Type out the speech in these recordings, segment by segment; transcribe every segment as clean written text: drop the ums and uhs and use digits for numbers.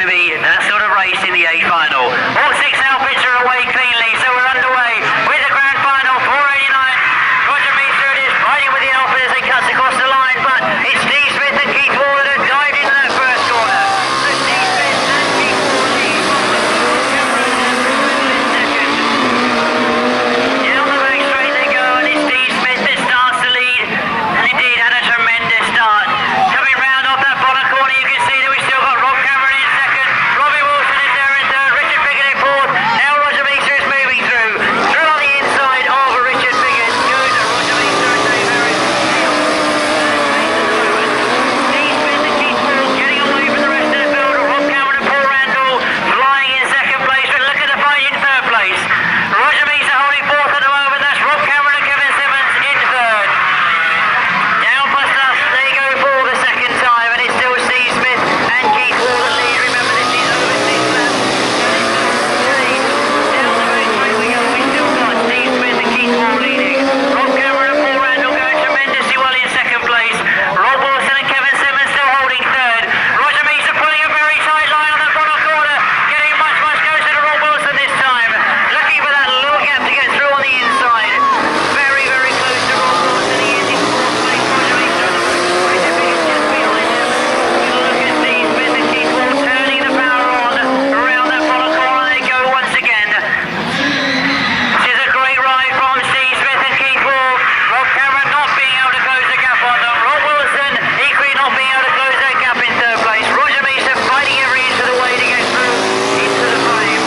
going to be that sort of race in the A final. All 6 outfits are away cleanly, so we're underway with the grand final. 489. Roger Meester it is, riding with the outfit as they cut across the line, but it's Steve Smith and Keith Wall that have dived into that first corner. So Steve Smith and Keith Wall lead. Down the back straight they go, and it's Steve Smith that starts the lead, and indeed had a tremendous start. Coming round off that bottom corner, you can see that we've still got Rob Cameron in second, Robbie Wilson is there in third, Richard Piggott in fourth. Now Roger Meester is moving through on the inside of Richard Piggott. Good, Roger Meester and Dave Harris. Steve Smith and Keith Wall getting away from the rest of the field. Rob Cameron and Paul Randall flying in second place, but look at the fight in third place. Roger Meester holding fourth at the moment. That's Rob Cameron and Kevin Simmons in third. Down past us, they go for the second time, and it's still Steve Smith and Keith Wall that lead. Remember, this is overseas lap. Down the back straight we go. We still got Steve Smith and Keith Wall leading. Rob Cameron and Paul Randall going tremendously well in second place. Rob Wilson and Kevin Simmons still holding third. Roger Meester pulling a very tight line on that bottom corner, getting much closer to Rob Wilson this time. Looking for that little gap to get through on the inside. Very close to Rob Wilson. He is in fourth place. Roger Meester at the moment. Richard Piggott just behind him. Look at Steve Smith and Keith Wall turning the power on around that bottom corner. They go once again. This is a great ride from Steve Smith and Keith Wall. Rob Cameron not being able to close the gap on them. Rob Wilson equally not being able to close that gap in third place. Roger Meester fighting every inch of the way to get through into the frame.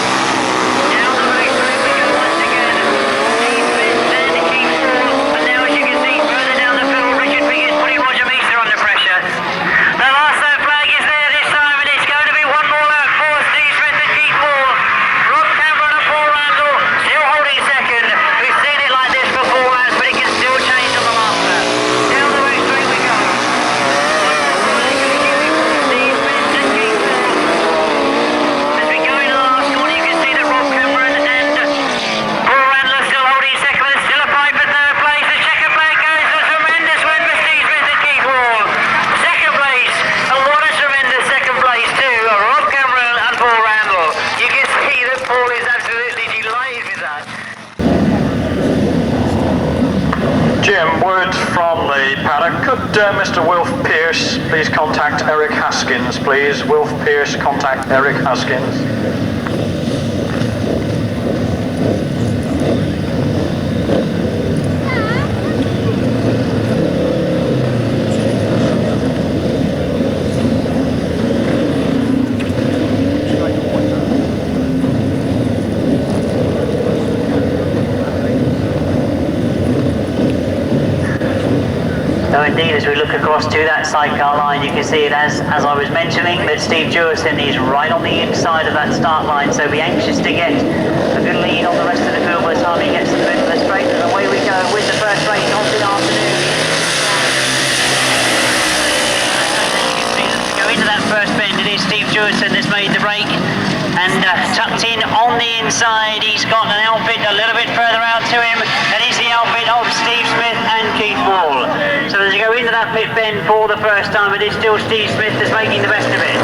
Down the back straight we go once again. Steve Smith and Keith Wall. And now as you can see further down the field, Richard Piggott putting Roger Meester under pressure. The last lap flag is there this time, and it's going to be one more lap for Steve Smith and Keith Wall. Rob Cameron and Paul Randall still holding second. We've seen it like this before, lads, but it can still change on the last lap. Down the back straight we go. Steve Smith and Keith Wall. As we go into the last corner, you can see that Rob Cameron and Paul Randall are still holding second, but there's still a fight for third place. The checkered flag goes, a tremendous win for Steve Smith and Keith Wall. Second place, and what a tremendous second place too, Rob Cameron and Paul Randall. You can see that Paul is absolutely delighted with that. Jim, word from the paddock. Could Mr. Wilf Pearce please contact Eric Haskins, please? Wilf Pearce, contact Eric Haskins. So indeed, as we look across to that sidecar line, you can see it as I was mentioning, that Steve Jewison is right on the inside of that start line, so be anxious to get a good lead on the rest of the field by the time he gets to the middle of the straight. And away we go with the first race of the afternoon. Go into that first bend, it is Steve Jewison that's made the break, and tucked in on the inside, he's got an outfit a little bit further out to him. That is the outfit of Steve Smith and Keith Wall. So as you go into that pit bend for the first time, it is still Steve Smith that's making the best of it.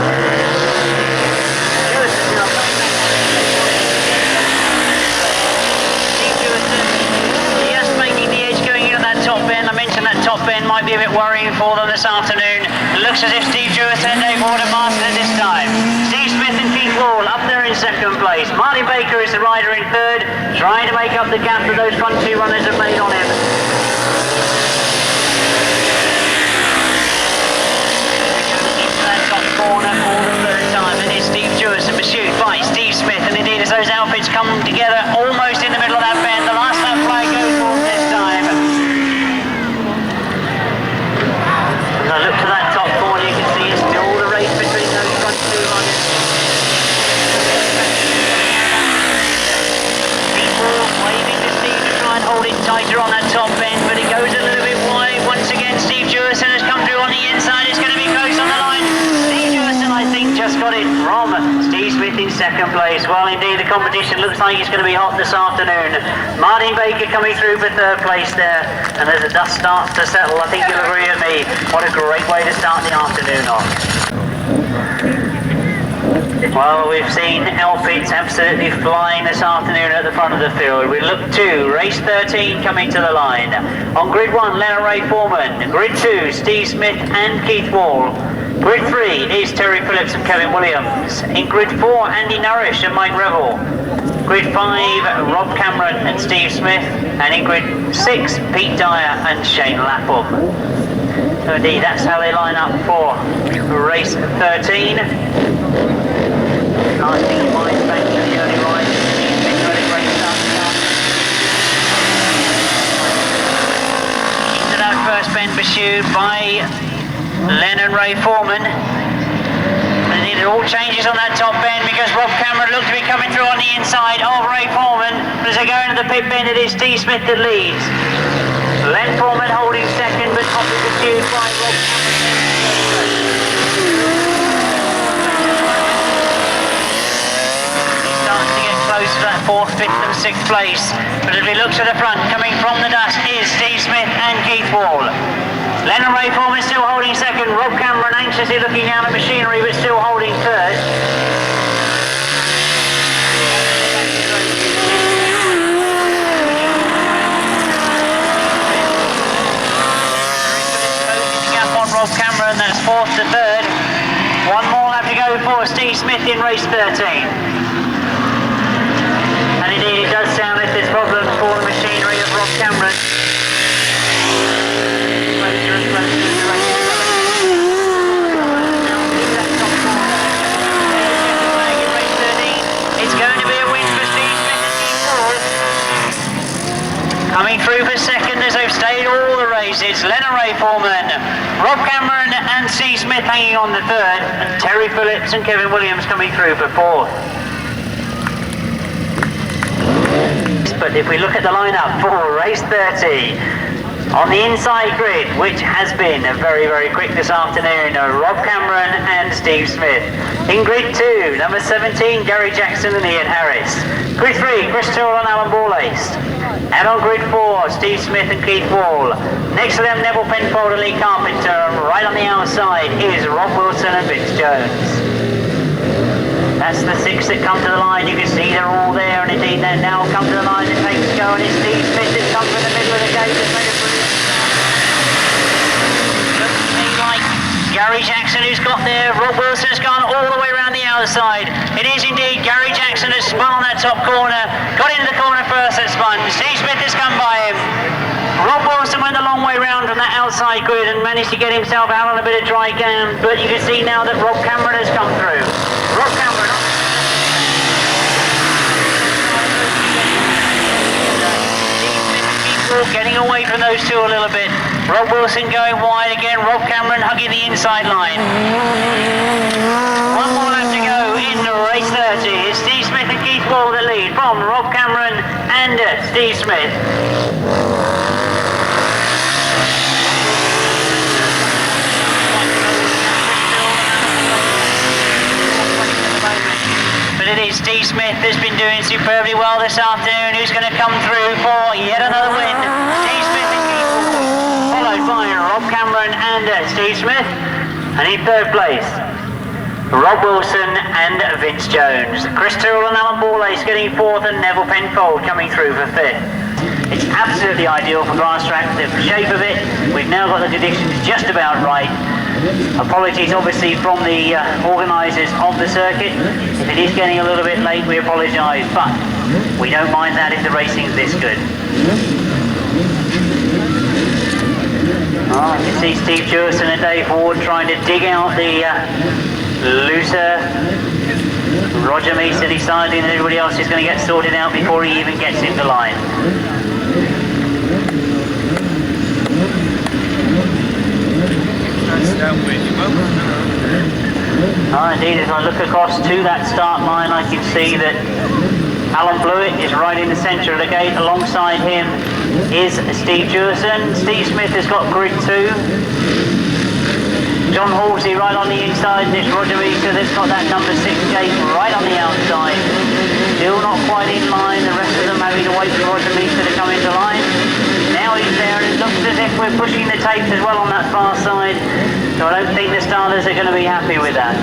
Steve Jewison just making the edge going into that top bend. I mentioned that top bend might be a bit worrying for them this afternoon. It looks as if Steve Jewison and Dave Ward have mastered it this time. Steve Smith and Keith Wall up there in second place. Martin Baker is the rider in third, trying to make up the gap that those front two runners have made on him. Corner for the third time, and it's Steve Jewison pursued by Steve Smith, and indeed as those outfits come together almost in the middle of that bend, the last lap flag goes for this time. As I look to that top corner, you can see it's still the race between those front two runners. People waving to Steve to try and hold it tighter on that top bend, but it goes a little bit wide. Once again, Steve Jewison has come through on the inside. It's going to be close on the line. I think just got it from Steve Smith in second place. Well, indeed, the competition looks like it's going to be hot this afternoon. Martin Baker coming through for third place there, and as the dust starts to settle, I think you'll agree with me, what a great way to start the afternoon off. Well, we've seen outfits absolutely flying this afternoon at the front of the field. We look to race 13 coming to the line. On grid 1, Leonard Ray Foreman. Grid 2, Steve Smith and Keith Wall. Grid 3 is Terry Phillips and Kevin Williams. In grid 4, Andy Nourish and Mike Revel. Grid 5, Rob Cameron and Steve Smith. And in grid 6, Pete Dyer and Shane Lapham. So indeed, that's how they line up for race 13. Can't see my space in the early ride. Into that first bend pursued by Leonard Ray Foreman. They needed all changes on that top bend because Rob Cameron looked to be coming through on the inside of Ray Foreman. As they go into the pit bend, it is Steve Smith that leads. Len Foreman holding second, but hotly pursued by Rob Cameron. He starts to get close to that 4th, 5th and 6th place. But as we look to the front, coming from the dust is Steve Smith and Keith Wall. Leonard Ray Foreman still holding second. Rob Cameron anxiously looking down at machinery, but still holding third. Rob Cameron, that's 4th to 3rd. One more lap to go for Steve Smith in race 13. And indeed, it does sound as if there's problems for the machinery of Rob Cameron. Closer and closer to the race. In race 13, it's going to be a win for Steve Smith and Keith Wall. Coming through for second as they've stayed all the races, Leonard Ray Foreman, Rob Cameron and Steve Smith hanging on the third, and Terry Phillips and Kevin Williams coming through for fourth. But if we look at the lineup for race 30, on the inside grid, which has been very, very quick this afternoon, Rob Cameron and Steve Smith. In grid 2, number 17, Gary Jackson and Ian Harris. Grid 3, Chris Tyrrell and Alan Borlace. And on grid 4, Steve Smith and Keith Wall. Next to them, Neville Penfold and Lee Carpenter. And right on the outside is Rob Wilson and Vince Jones. That's the 6 that come to the line. You can see they're all there, and indeed they now come to the line and takes go. And it's Steve Smith that comes from the middle of the gate. Looks to me like Gary Jackson who's got there. Rob Wilson's gone all the way around the outside. It is indeed Gary Jackson has spun on that top corner. Got into the corner first, that spun. Steve Smith has come by him. Rob Wilson went a long way round from that outside grid and managed to get himself out on a bit of dry ground. But you can see now that Rob Cameron has come through. Rob Cameron. Getting away from those two a little bit. Rob Wilson going wide again. Rob Cameron hugging the inside line. One more lap to go in race 30. It's Steve Smith and Keith Wall that lead from Rob Cameron and Steve Smith. But it is Steve Smith that's been doing superbly well this afternoon, who's going to come through for yet another win. Steve Smith and Keith Wall, followed by Rob Cameron and Steve Smith. And in third place, Rob Wilson and Vince Jones. Chris Tyrrell and Alan Borlace getting fourth, and Neville Penfold coming through for fifth. It's absolutely ideal for Grasstrack, the shape of it. We've now got the conditions just about right. Apologies obviously from the organisers of the circuit. If it is getting a little bit late, we apologise, but we don't mind that if the racing's this good. Oh, you can see Steve Jewison and Dave Ward trying to dig out the looser. Roger Meese deciding that everybody else is going to get sorted out before he even gets into line. Indeed, as I look across to that start line, I can see that Alan Blewett is right in the centre of the gate. Alongside him is Steve Jewison. Steve Smith has got grid 2. John Halsey right on the inside, and it's Roger Easter that's got that number 6 gate right on the outside. Still not quite in line, the rest of them having to wait for Roger Easter to come into line. Now he's there, and it looks as if we're pushing the tapes as well on that far side, so I don't think the starters are going to be happy with that.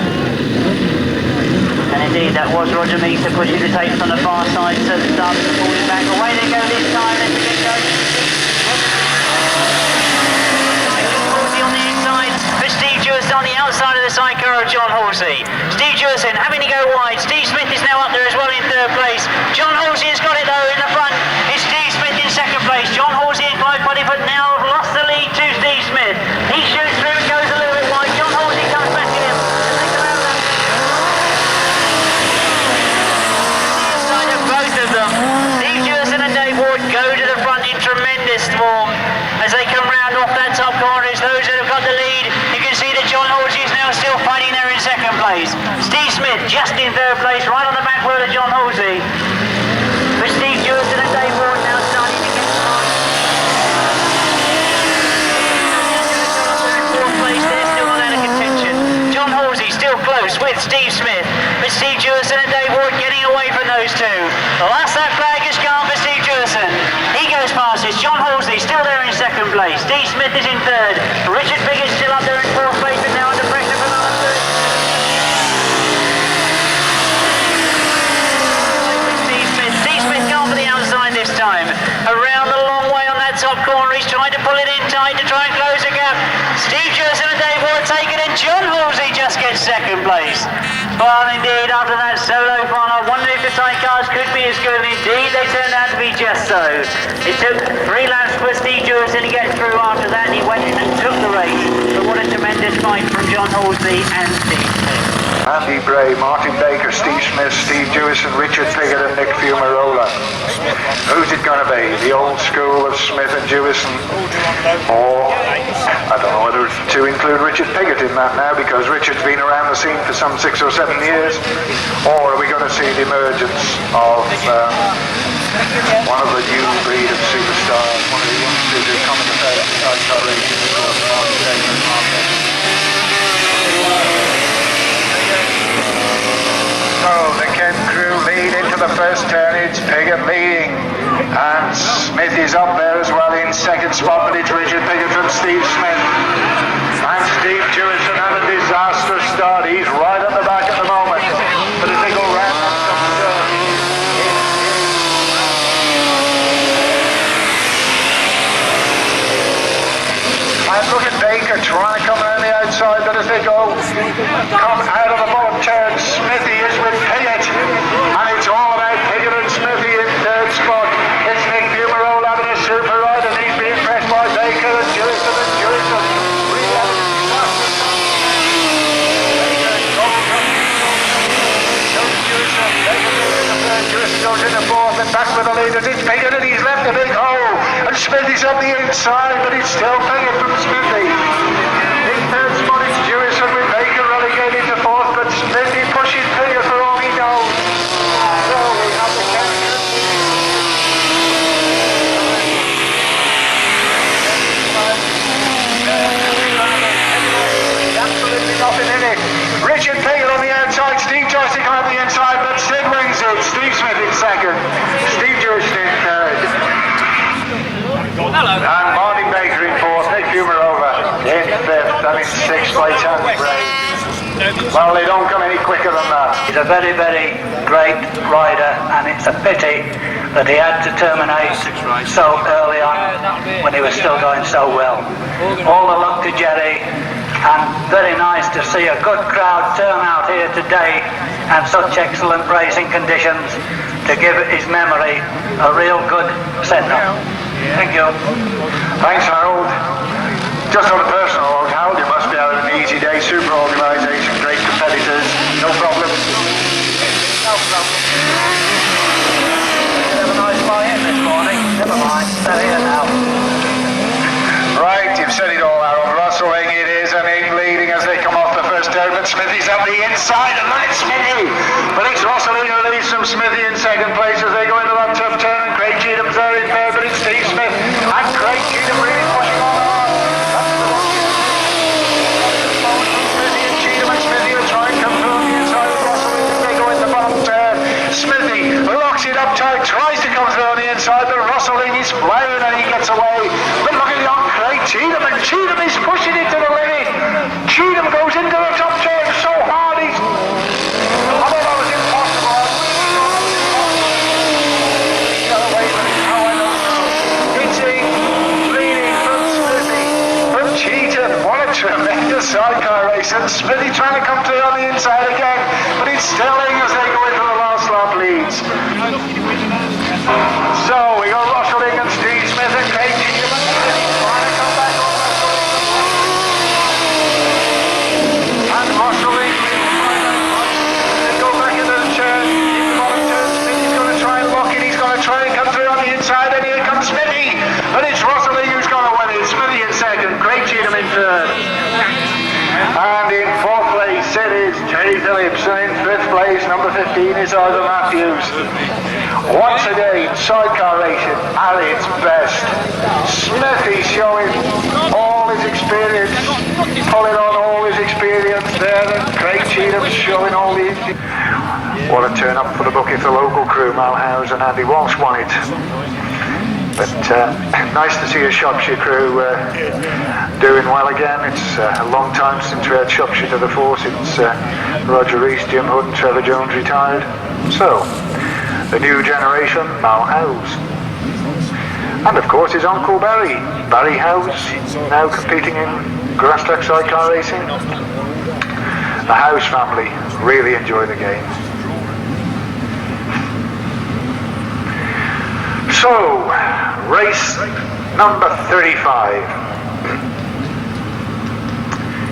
And indeed, that was Roger Meter pushing the tape from the far side, so the starters are falling back. Away they go this time, let's get going. On the inside, but Steve Jewison on the outside of the sidecar of John Halsey. Steve Jewison having to go wide. Steve Smith is now up there as well in third place. John Halsey has got it though in the front. It's Steve Smith in second place. John Halsey and Clive Bodyfoot now have lost the lead to Steve Smith. He shoots through and goes a little bit wide. John Halsey comes back at him. Inside of both of them. Steve Jewison and Dave Ward go to the front in tremendous form as they come round off that top corner. It's those that have got the lead. You can see that John Halsey is now still fighting there in second place. Steve Smith just in third place, right on the back wheel of John Halsey. But Steve Jewison and Dave Ward now starting to get started. Fourth place, they're still not out of contention. John Halsey still close with Steve Smith, but Steve Jewison and Dave Ward getting away from those two. The last lap flag has gone for Steve Jewison. He goes past this. John Halsey still there in second place. Steve Smith is in third. Richard Pigott still up there in fourth place, and now under pressure from Alan Booth. Steve Smith gone for the outside this time. Around the long way on that top corner. He's trying to pull it in tight to try and close the gap. Steve Jewison and Dave Ward take it, and John Halsey just gets second place. Well, indeed, after that solo run, I wonder if the sidecars could be as good, and indeed they turned out to be just so. It took 3 laps for Steve Jewison to get through after that, and he went and took the race. But what a tremendous fight from John Halsey and Steve Smith. Andy Bray, Martin Baker, Steve Smith, Steve Jewison, Richard Pigott and Nick Fumarola. Who's it going to be? The old school of Smith and Jewison? Or, I don't know whether to include Richard Pigott in that now, because Richard's been around the scene for some 6 or 7 years. Or are we going to see the emergence of one of the new breed of superstars, one of the youngsters who come in the sidecar racing, Martin Baker and Mark Baker? So the Kent crew lead into the first turn. It's Pigott leading, and Smith is up there as well in second spot, but it's Richard Pigott from Steve Smith. And Steve Jewison had a disastrous start. He's right at the back at the moment, but as they go round that top turn, and look at Baker trying to come around the outside, but as they come out of the bottom turn, Smithy is with Pigott, and it's all about Pigott and Smithy in third spot. It's Nick Fumarola having a super ride, and he's being pressed by Baker and Jewison and Jewison. Jewison goes in the fourth and back with the leaders. It's Pigott, and he's left a big hole, and Smithy's up the inside, but it's still Pigott from Smithy. In third spot it's Jewison with Baker relegated to fourth, but Smithy pushing Pigott for all he knows. So we have the champion. Absolutely nothing in it. Richard Pigott on the outside, Steve Jewison on the inside, but Sid wins it. Steve Smith in second, Steve Jewison in third. Hello. And Martin Baker in fourth, Nick Fumarola in fifth, and in sixth place Andy Bray. Well, they don't come any quicker than that. He's a very, very great rider, and it's a pity that he had to terminate so early on when he was still going so well. All the luck to Jerry, and very nice to see a good crowd turn out here today and such excellent racing conditions to give his memory a real good send-off. Thank you. Thanks, Harold. Just on a personal note, Harold, you must be having an easy day. Super organisation, great competitors, no problem. No problem. Have a nice fly in this morning. Never mind, they're here now. Right, you've said it all, Harold. Rustling it is, and in leading as they come off the first turn, but Smithy's on the inside, and that's Smithy. But it's Rustling who leads from Smithy in second place as they go into that tough turn, and Craig Cheatham's there in third, but it's Steve Smith, and Craig Cheatham really pushing on hard. Smithy and Cheatham, and Smithy will try and come through on the inside of Rustling as they go in the bottom turn. Smithy locks it up tight, tries to come through on the inside, but Rustling is flying and he gets away. But look at young Craig Cheatham, and Cheatham is pushing it to the limit. Cheatham goes into the top turn so hard, I thought I was in but it's Sterling as they go into the last lap leads. So we got Rosling and Steve Smith and Craig Cheatham trying to come back on that side. And Rosling go back into the turn, in the bottom turn. Smithy's going to try and lock it, he's going to try and come through on the inside, and here comes Smithy, and it's Rosling who's going to win it. Smithy in second, Craig Cheatham in third. And in fourth place it is Jerry Phillips, and in fifth place number 15 is Ivor Matthews. Once again, sidecar racing at its best. Smithy showing all his experience, pulling on all his experience there, and Craig Cheatham showing all the... What a turn up for the bucket for local crew. Malhouse and Andy Walsh won it. But nice to see a Shropshire crew doing well again. It's a long time since we had Shropshire to the fore, since Roger Rees, Jim Hood and Trevor Jones retired. So, the new generation, Malhouse. And of course his uncle Barry House, now competing in Grasstrack Sidecar racing. The House family really enjoy the game. So, race number 35.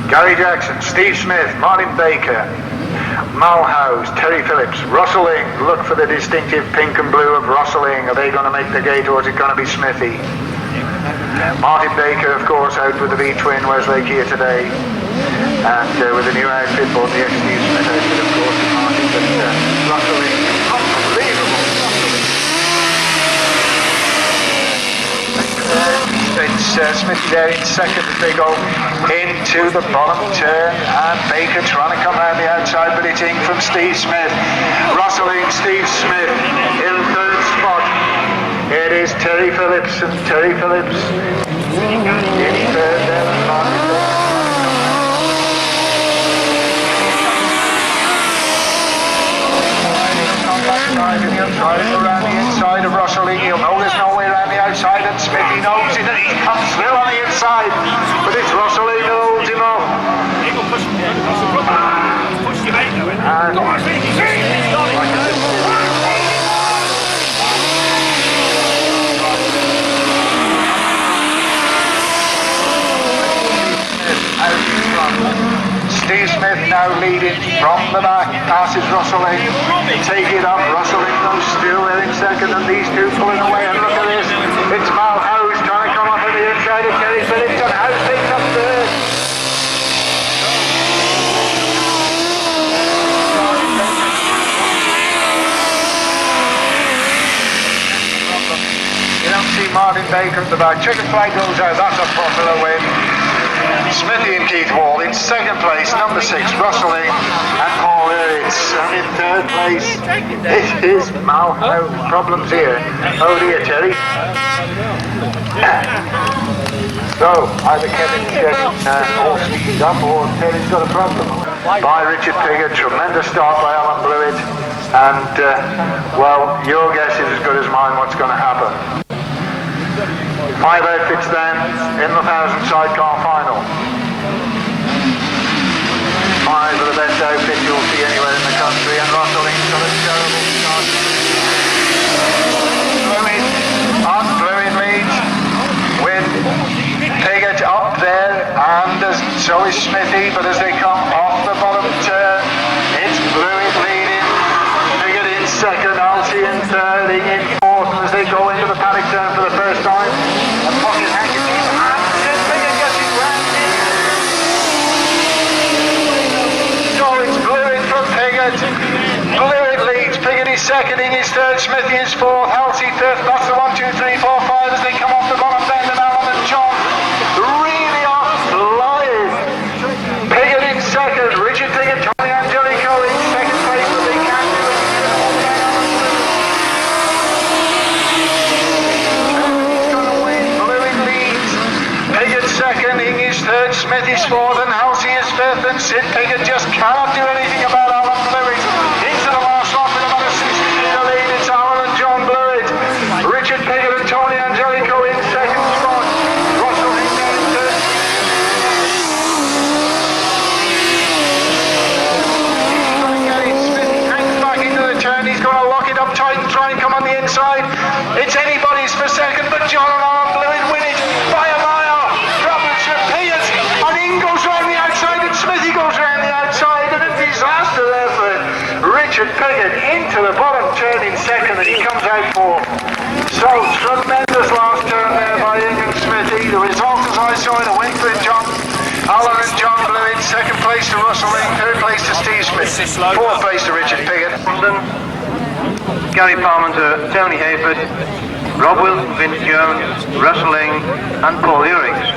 Gary Jackson, Steve Smith, Martin Baker, Malhouse, Terry Phillips, Rosling. Look for the distinctive pink and blue of Rosling. Are they going to make the gate, or is it going to be Smithy? Martin Baker, of course, out with the V-twin Westlake here today. And with a new outfit for the ex-Steve Smith outfit, of course, Martin. But Rosling, unbelievable. It's Smithy there in second as they go into the bottom turn, and Baker trying to come around the outside, but it's in from Steve Smith. Rosling, Steve Smith in third spot. It is Terry Phillips, and Terry Phillips in third there. Around the inside of Rosling, he'll know there's no way around the outside, and Smithy knows it, and he comes through on the inside, but it's Rosling who holds him off. Steve Smith now leading from the back, passes Rosling, take it up, Rosling goes still there in second, and these two pulling away, and look at this, it's Malhouse trying to come up on the inside of Terry Phillips, and House takes up third. You don't see Martin Baker at the back, chicken flag goes out, that's a popular win. Smithy and Keith Wall in second place, number 6, Rosling and Paul Eritz. And in third place, it is Malhouse. Problems here. Oh dear, Terry. So, either Kevin's getting all speed up, or Terry's got a problem. By Richard Piggott, tremendous start by Alan Blewett. And, well, your guess is as good as mine what's going to happen. 5 outfits then in the 1,000 sidecar final. 5 of the best outfits you'll see anywhere in the country, and Rosling's got a terrible start. Blewett leads with Piggott up there, and so is Smithy, but as they come off the bottom turn, it's Blewett leading, Piggott in second, Alcy in third, in fourth, and as they go into the paddock turn for the first time, a pocket handkerchief, and Piggott gets it round in. So it's Blewett from Piggott. Blewett leads, Piggott is second, in his third, Smithy is fourth, Alcy fifth. That's the 1, 2, 3, 4, 5 as they come off the bottom bend, and Alan and John really are flying. Piggott in second, Richard Piggott, Tony Angelico in second place, but they can't do it. Blewett leads, Piggott second, in his third, Smithy's fourth, and Halsey is fifth, and Sid Piggott just cannot do anything about Alan Blewett. Into the last lap with about a 60-meter lead, it's Alan and John Blewett. Richard Piggott and Tony Angelico in second spot. Russell in third. Richard Piggott into the bottom turn in second, and he comes out fourth. So tremendous last turn there by Ian Smithy. The result, as I saw it, a win for John Alan and John Blue in second place to Russell Ling, third place to Steve Smith, fourth place to Richard Piggott. Gary Parmenter, Tony Hayford, Rob Wilson, Vince Jones, Russell Ling and Paul Urings.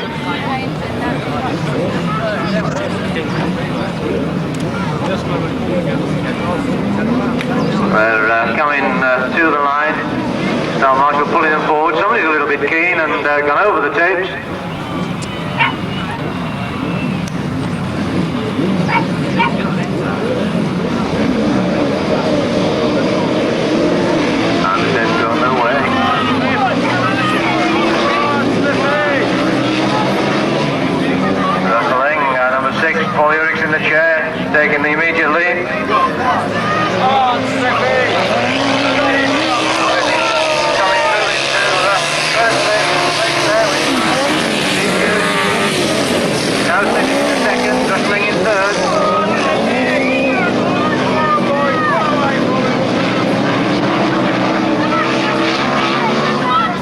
We're coming to the line. Now Marshall pulling them forward. Somebody's a little bit keen and gone over the tapes. And then going away. Russell Ling, number 6, Paul Urings in the chair, taking the immediate lead. Now Smith in second, Russell in third.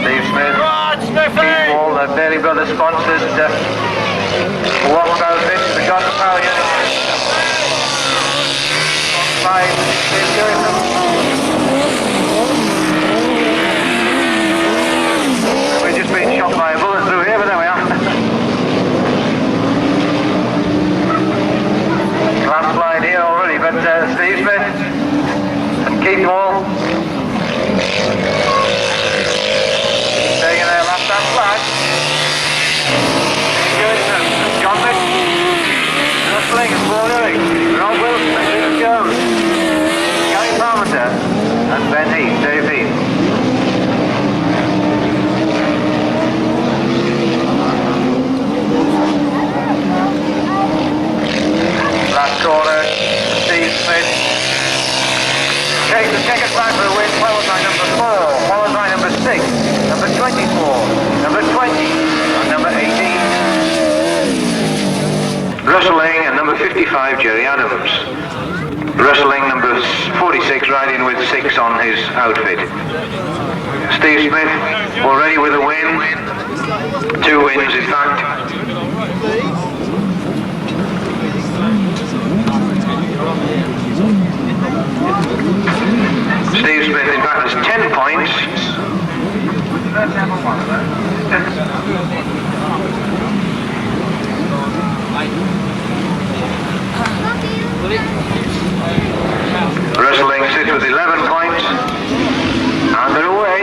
Steve Smith, Keith Wall, the Bailey Brothers sponsored Wasp outfit, the God Power Unit. 5, Steve Jewison. We've just been shot by a bullet through here, but there we are. Landslide here already, but Steve Smith and Keith Wall taking their left-hand flag. Steve Jewison, John Mick, Russell Ling and Paul Urings, Rob Wilson and Vince Jones, Gary Parmenter and Ben Heath, Dave Heath. Last corner, Steve Smith takes the checkered flag for a win, followed by number 4, followed by number 6, number 24, number 20, and number 18. Russell Ling and number 55, Jerry Adams. Russell Ling, number 46, riding with 6 on his outfit. Steve Smith, already with a win, 2 wins in fact. Steve Smith, in fact, has 10 points. Russell Ling sits with 11 points. And they're away.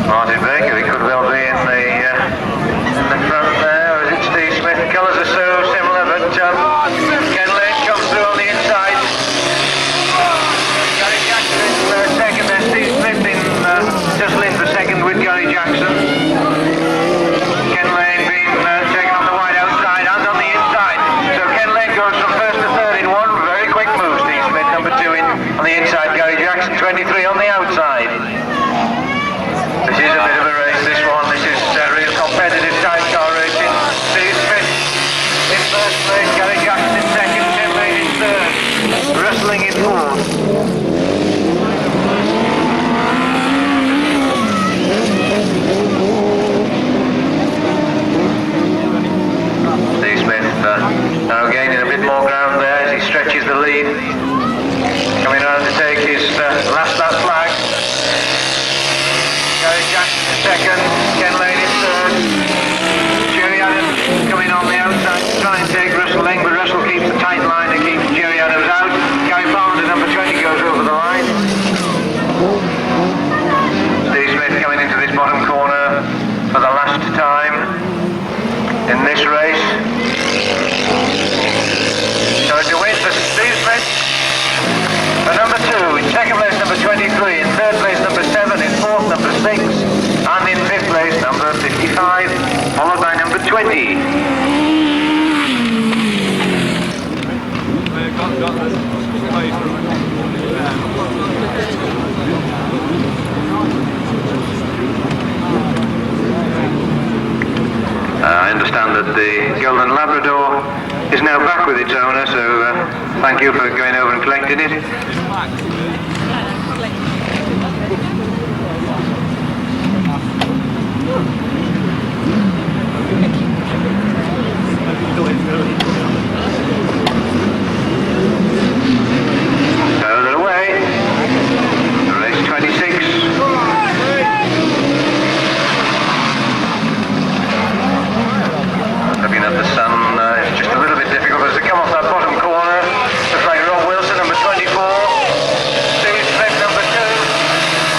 Martin Baker, he could well be in the front there. Or is it Steve Smith? The colours are so similar, but Ken Lane comes through on the inside. Gary Jackson in second, there's Steve Smith in just in for second with Gary Jackson. Ken Lane being taken on the wide outside and on the inside. So Ken Lane goes from first to third in one very quick move. Steve Smith number 2 in on the inside, Gary Jackson 23 on the outside. This is a bit of a race, this one. This is real competitive sidecar racing. Steve Smith in first place, Gary Jackson in second, Ken Lane in third, Russell Ling in fourth. Steve Smith now gaining a bit more ground there as he stretches the lead. Coming around to take his last lap flag. Gary Jackson in second, Ken Lane in third. Jerry Adams coming on the outside to try and take Russell Ling, but Russell keeps a tight line and keeps Jerry Adams out. Gary Parmenter, number 20, goes over the line. Steve Smith coming into this bottom corner for the last time in this race. So it's a win for Steve Smith. For number 2, in second place number 23, in third place number 7, in fourth number 6, and in fifth place number 55, followed by number 20. I understand that the the Golden Labrador is now back with its owner, so thank you for going over and collecting it. So they're away. Race 26. Looking at the sun, it's just a little bit difficult as they come off that bottom corner. Looks like Rob Wilson, number 24. Steve Smith, number 2.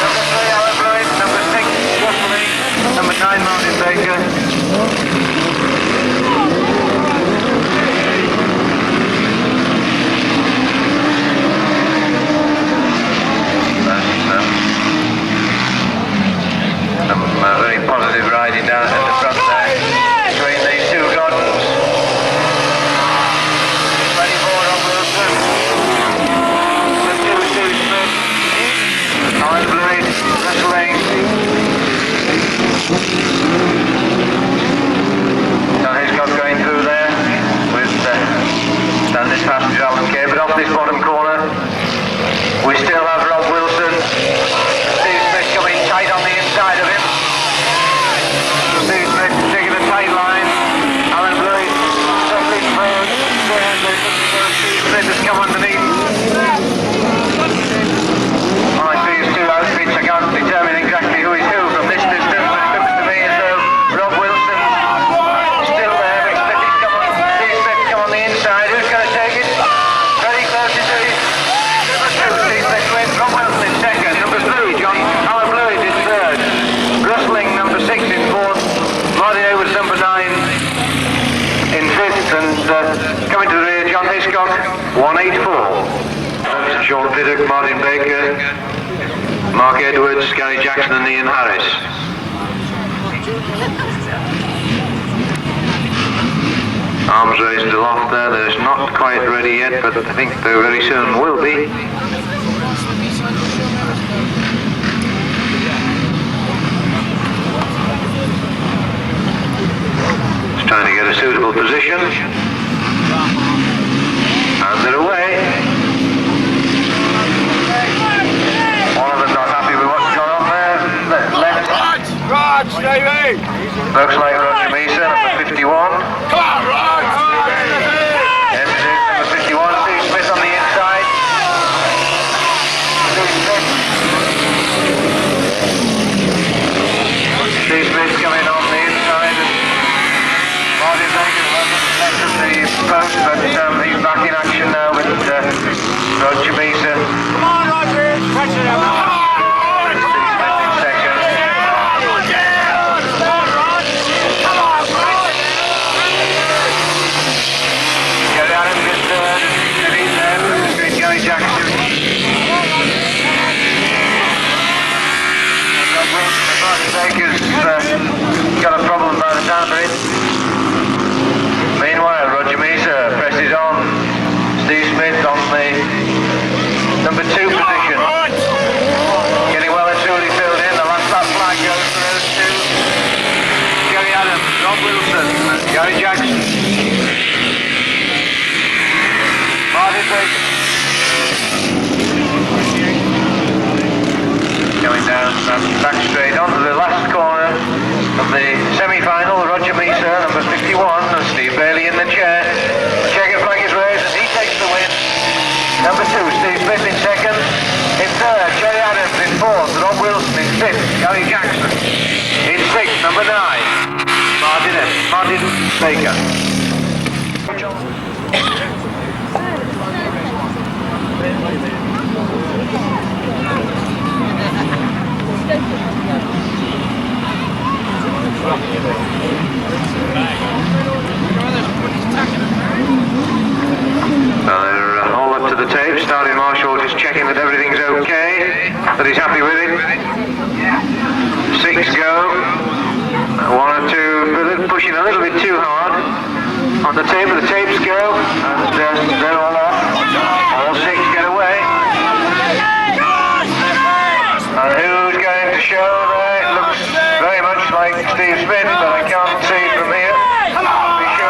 Number 3, Alan Lloyd. Number 6, Wesley. Number 9, Martin Baker. Some very positive riding down at the front there between these two gardens. 24 on Wilson. The 2 Steve Smith. Alan Lloyd wrestling. Now Hiscock going through there with standard passenger Alan Kay, but off this bottom corner we still have Rob Wilson. Steve Smith coming tight on the inside of him. Steve Smith taking a tight line. Alan Lloyd settling forward. Steve Smith has come underneath. I like these two outfits. I can't determine exactly who is who from this distance, but it looks to me as though Rob Wilson is still there. But Steve Smith come on the inside. Who's going to take it? Very close indeed. Number 2, Steve Smith wins. Rob Wilson in second. Number 3, Alan Lloyd in third. Rustling number 6 in fourth. Martin Hayward's number 9 in fifth, and coming to the rear, John Hiscock, 184. Sean Piddock, Martin Baker, Mark Edwards, Gary Jackson and Ian Harris. Arms raised aloft there, they're not quite ready yet, but I think they very soon will be. Trying to get a suitable position, and they're away. One of them not happy with what's gone on there. Left. Rod, Stevie! Looks like Roger Mesa, number 51. Come on, Rod! Yes, it is, number 51. Steve Smith on the inside. Steve Smith coming on the inside. Martin Baker wasn't left of the post, but he's back in action now with Roger Mesa. Come on, Roger! Catch it out! Steve Smith in second. Come on, Rod! Gary Adams is third. He's there with Gary Jackson. Martin Baker's got a problem by the sound of it. Meanwhile, Roger Mesa presses on. Steve Smith on the number 2 position. Getting well and truly filled in. The last lap flag goes for those two. Gary Adams, Rob Wilson, Gary Jackson. Martin Baker. Going down that back straight onto the last corner of the semi-final. Roger Mesa, number 51, and Steve Bailey in the chair. The checker flag is raised and he takes the win. Number 2, Steve Smith in second. In third, Jerry Adams in fourth. Rob Wilson in fifth. Gary Jackson in sixth. Number 9, Martin Baker. They're all up to the tape. Starting Marshall just checking that everything's okay, that he's happy with it. 6 go. 1 or 2 pushing a little bit too hard on the tape, but the tapes go, and they're all off. All 6 get away. And who's going to show there? It looks very much like Steve Smith, but I can't see from here. Be sure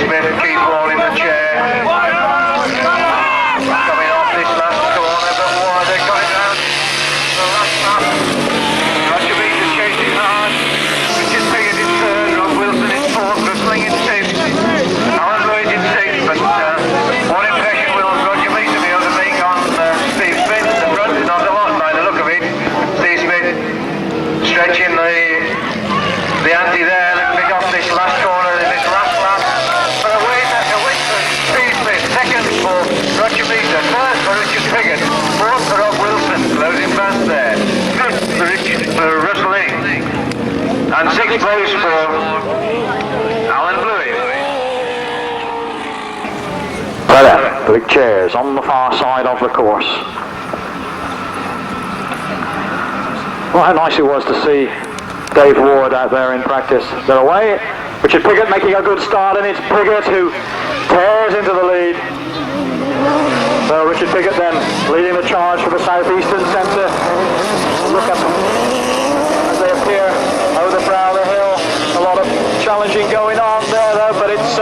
Smith, Keith Wall in the chair. Coming off this last corner, but why they got it round the last lap. Roger Meader chasing hard. Richard Piggott in third, Rob Wilson in fourth, Russling in sixth, Alan Lloyd in sixth, but one impression will Roger Meader be overtaking on Steve Smith. The front is not a lot by the look of it. Steve Smith stretching the ante there. Let's pick off this last corner in this last lap. For a win for Steve Smith, second for Roger Meader, third for Richard Piggott, fourth for Rob Wilson, closing fast there, fifth for Russell Ing, and sixth place for Alan Bluey. There, the big chairs on the far side of the course. Well, how nice it was to see Dave Ward out there in practice. They're away. Richard Piggott making a good start, and it's Piggott who tears into the lead. So Richard Piggott then leading the charge for the southeastern centre. Look up as they appear over the brow of the hill. A lot of challenging going on there though, but it's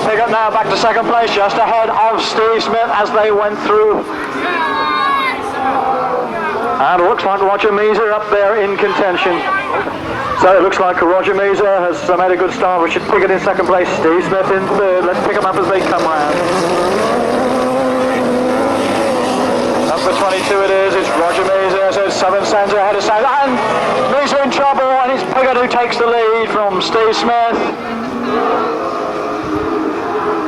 Piggott now back to second place, just ahead of Steve Smith as they went through. And it looks like Roger Meader up there in contention. So it looks like Roger Meader has made a good start. Richard Piggott in second place, Steve Smith in third. Let's pick them up as they come round. Number 22 it is, it's Roger Meader, so it's Southern Centre ahead of South. And Meader in trouble, and it's Piggott who takes the lead from Steve Smith.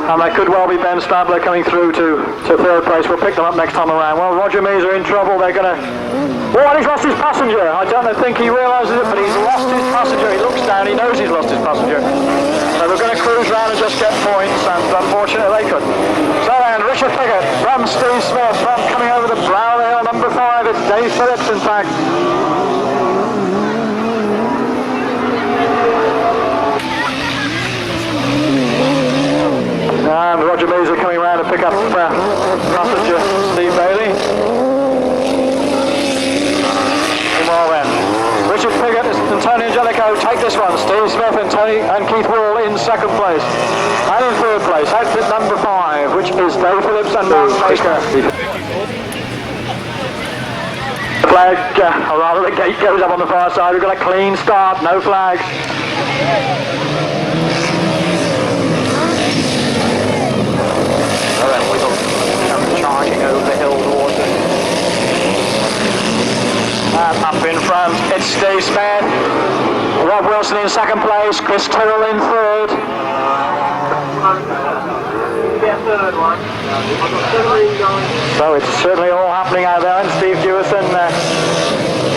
And that could well be Ben Stabler coming through to third place. We'll pick them up next time around. Well, Roger Meader in trouble. They're going to... Oh, and he's lost his passenger. I don't think he realises it, but he's lost his passenger. He looks down, he knows he's lost his passenger. So we're going to cruise round and just get points, and unfortunately they couldn't. So then, Richard Piggott from Steve Smith, from coming over the brow of the hill, number 5. It's Dave Phillips, in fact. And Roger Meader coming round to pick up passenger Steve Bailey. Meanwhile then, Richard Piggott and Tony Angelico take this one. Steve Smith and Keith Wall in second place. And in third place, outfit number 5, which is Dave Phillips and Mark Baker. The flag, or rather the gate goes up on the far side. We've got a clean start, no flags. Charging over the hill towards it. And up in front, it's Steve Smith. Rob Wilson in second place, Chris Tyrrell in third. So it's certainly all happening out there, and Steve Jewison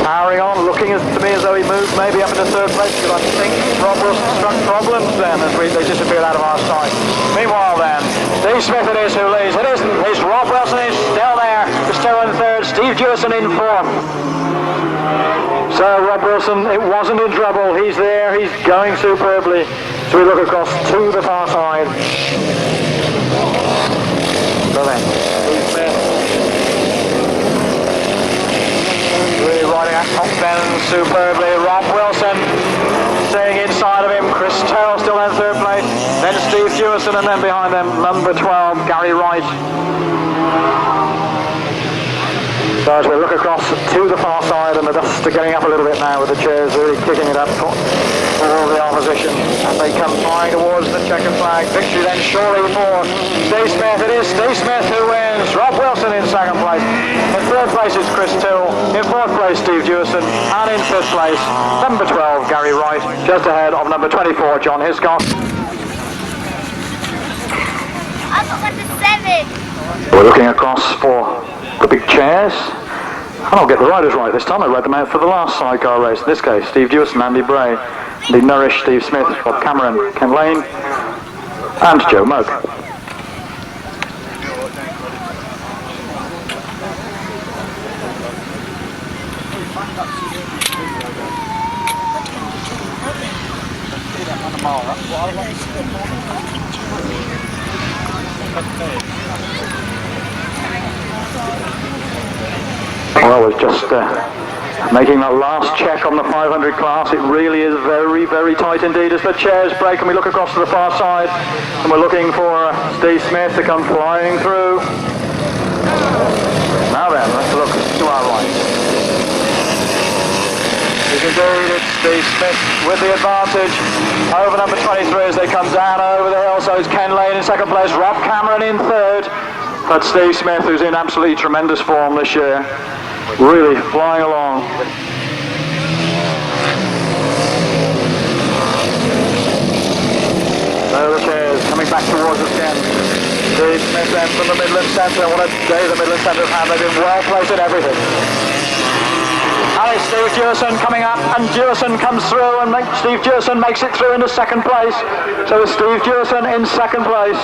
powering on, looking to me as though he moved maybe up into third place, because I think Rob Wilson struck problems then as they disappeared out of our sight. Meanwhile then, Steve Smith it is who leads. It isn't. It's Rob Wilson is still there. It's still in third. Steve Jewison in fourth. So Rob Wilson, it wasn't in trouble. He's there. He's going superbly. So we look across to the far side. So then, Steve Smith really riding that top bend superbly. Rob Wilson staying inside of him. Chris Tyrrell still in third place. Then Steve Jewison, and then behind them, number 12, Gary Wright. So as we look across to the far side, and the dust are getting up a little bit now with the chairs really kicking it up for all the opposition as they come flying towards the checkered flag. Victory then surely for Steve Smith. It is Steve Smith who wins. Rob Wilson in second place. In third place is Chris Tyrrell. In fourth place, Steve Jewison. And in fifth place, number 12, Gary Wright. Just ahead of number 24, John Hiscott. I got number 7. We're looking across for the big chairs. And I'll get the riders right this time. I read them out for the last sidecar race. In this case, Steve Jewison, Andy Bray, Lee Nourish, Steve Smith, Bob Cameron, Ken Lane, and Joe Moak. Well, we've just Making that last check on the 500 class, it really is very, very tight indeed as the chairs break and we look across to the far side and we're looking for Steve Smith to come flying through. Now then, let's look to our right. Indeed, it's Steve Smith with the advantage over number 23 as they come down over the hill. So it's Ken Lane in second place, Rob Cameron in third. But Steve Smith, who's in absolutely tremendous form this year, really flying along. There the chairs coming back towards us again. Steve Smith then from the Midland Centre. What a day the Midland Centre have had. They've been well placed in everything. And it's Steve Jewison coming up, and Jewison comes through, and Steve Jewison makes it through into second place. So it's Steve Jewison in second place.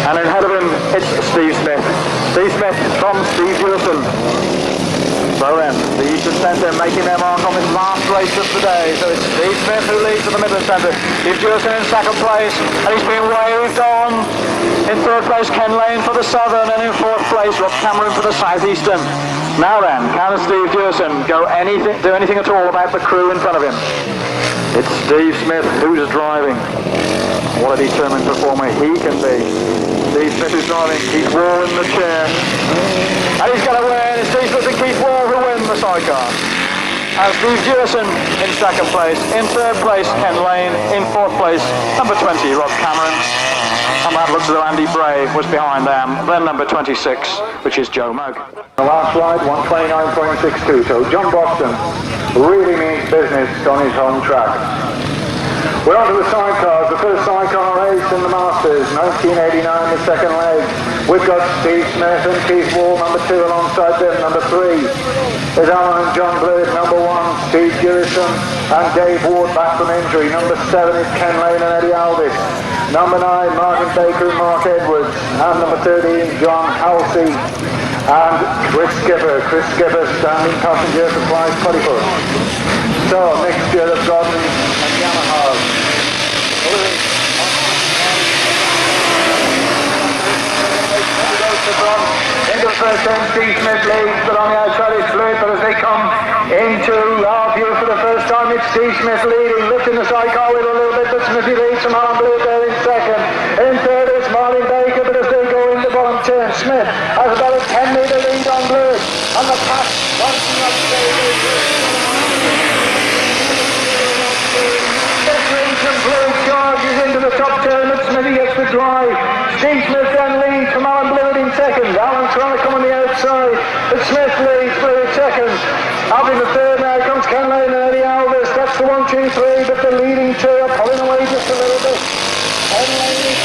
And ahead of him, it's Steve Smith. Steve Smith from Steve Jewison. So then, the Eastern Centre making their mark on this last race of the day. So it's Steve Smith who leads at the Midland Centre. Steve Jewison in second place, and he's being waved on. In third place, Ken Lane for the Southern, and in fourth place, Rob Cameron for the Southeastern. Now then, can Steve Jewison do anything at all about the crew in front of him? It's Steve Smith who's driving. What a determined performer he can be. Steve Smith is driving, Keith Wall in the chair. And he's going to win. It's Steve Smith and Keith Wall who win the sidecar. And Steve Jewison in second place. In third place, Ken Lane. In fourth place, number 20, Rob Cameron. And that looks as though Andy Bray was behind them. Then number 26, which is Joe Mugg. The last ride, 129.62. So John Boston really means business on his home track. We're on to the sidecars. The first sidecar race in the Masters, 1989, the second leg. We've got Steve Smith and Keith Wall, number 2, alongside them. Number 3 is Alan and John Blewett. Number 1, Steve Jewison and Dave Ward back from injury. Number 7 is Ken Lane and Eddie Alvis. Number 9, Martin Baker and Mark Edwards. And number 13, John Halsey and Chris Skipper. Chris Skipper, standing passenger, supplies 20 foot. So, mixture of Godden and Yamaha. Into the first end, Steve Smith leads, but on the outside it's Blewett. But as they come into our view for the first time, it's Steve Smith leading, lifting the sidecar wheel a little bit, but Smithy leads from Alan Blewett there in second. In third it's Martin Baker, but as they go into bottom turn, Smith has about a 10-metre lead on Blewett. And the pack bouncing up Blewett charges into the top turn, but Smithy gets the drive. Steve Smith then leads from Alan Blewett in second. Alan trying to come on the outside, but Smith leads Blewett second. Up in the third now comes Ken Lane and Eddie Alvis. That's the 1, 2, 3, but the leading two are pulling away just a little bit. Ken Lane is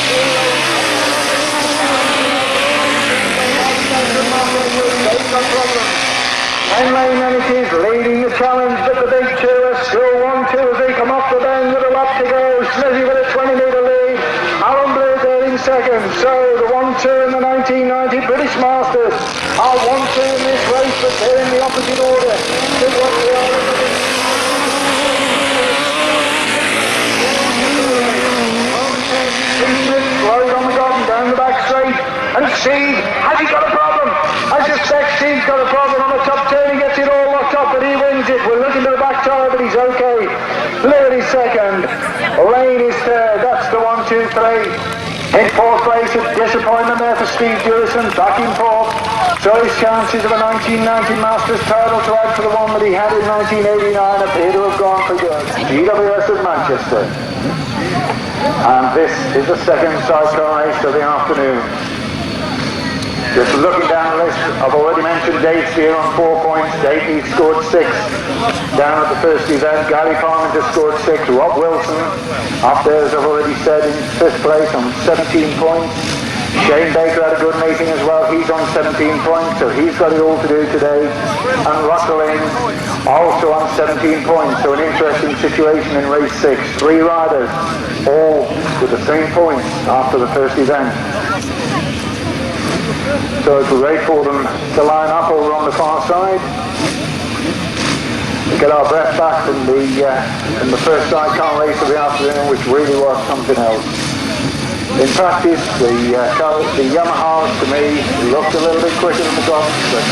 Ken Lane and it is leading the challenge, but the big two are still 1, 2 as they come off the bend with a lap to go. Smithy with a 20-metre lead. Alan Blewett there in second. So the 1, 2 in the 1990 British Masters are 1, 2 in this race, but they're in the opposite order to what they are. Right on the garden, down the back straight. And Steve, has he got a problem? I suspect Steve's got a problem on the top turn. He gets it all locked up, but he wins it. We're looking to the back tire, but he's okay. Blewett is second. Lane is third. That's the 1, 2, 3. In fourth place, a disappointment there for Steve Jewison, back in fourth. So his chances of a 1990 Masters title to add to the one that he had in 1989 appear to have gone for good. GWS of Manchester. And this is the second sidecar race of the afternoon. Just looking down the list, I've already mentioned Dave Steele on 4 points. Dave, he scored 6. Down at the first event, Gary Parmenter scored 6. Rob Wilson, up there, as I've already said, in 5th place on 17 points. Shane Baker had a good meeting as well. He's on 17 points, so he's got it all to do today. And Russell Lane also on 17 points. So an interesting situation in race 6. 3 riders, all with the same points after the first event. So it's great for them to line up over on the far side. We get our breath back from the first sidecar race of the afternoon, which really was something else. In practice, the Yamahas to me looked a little bit quicker than the Goths, but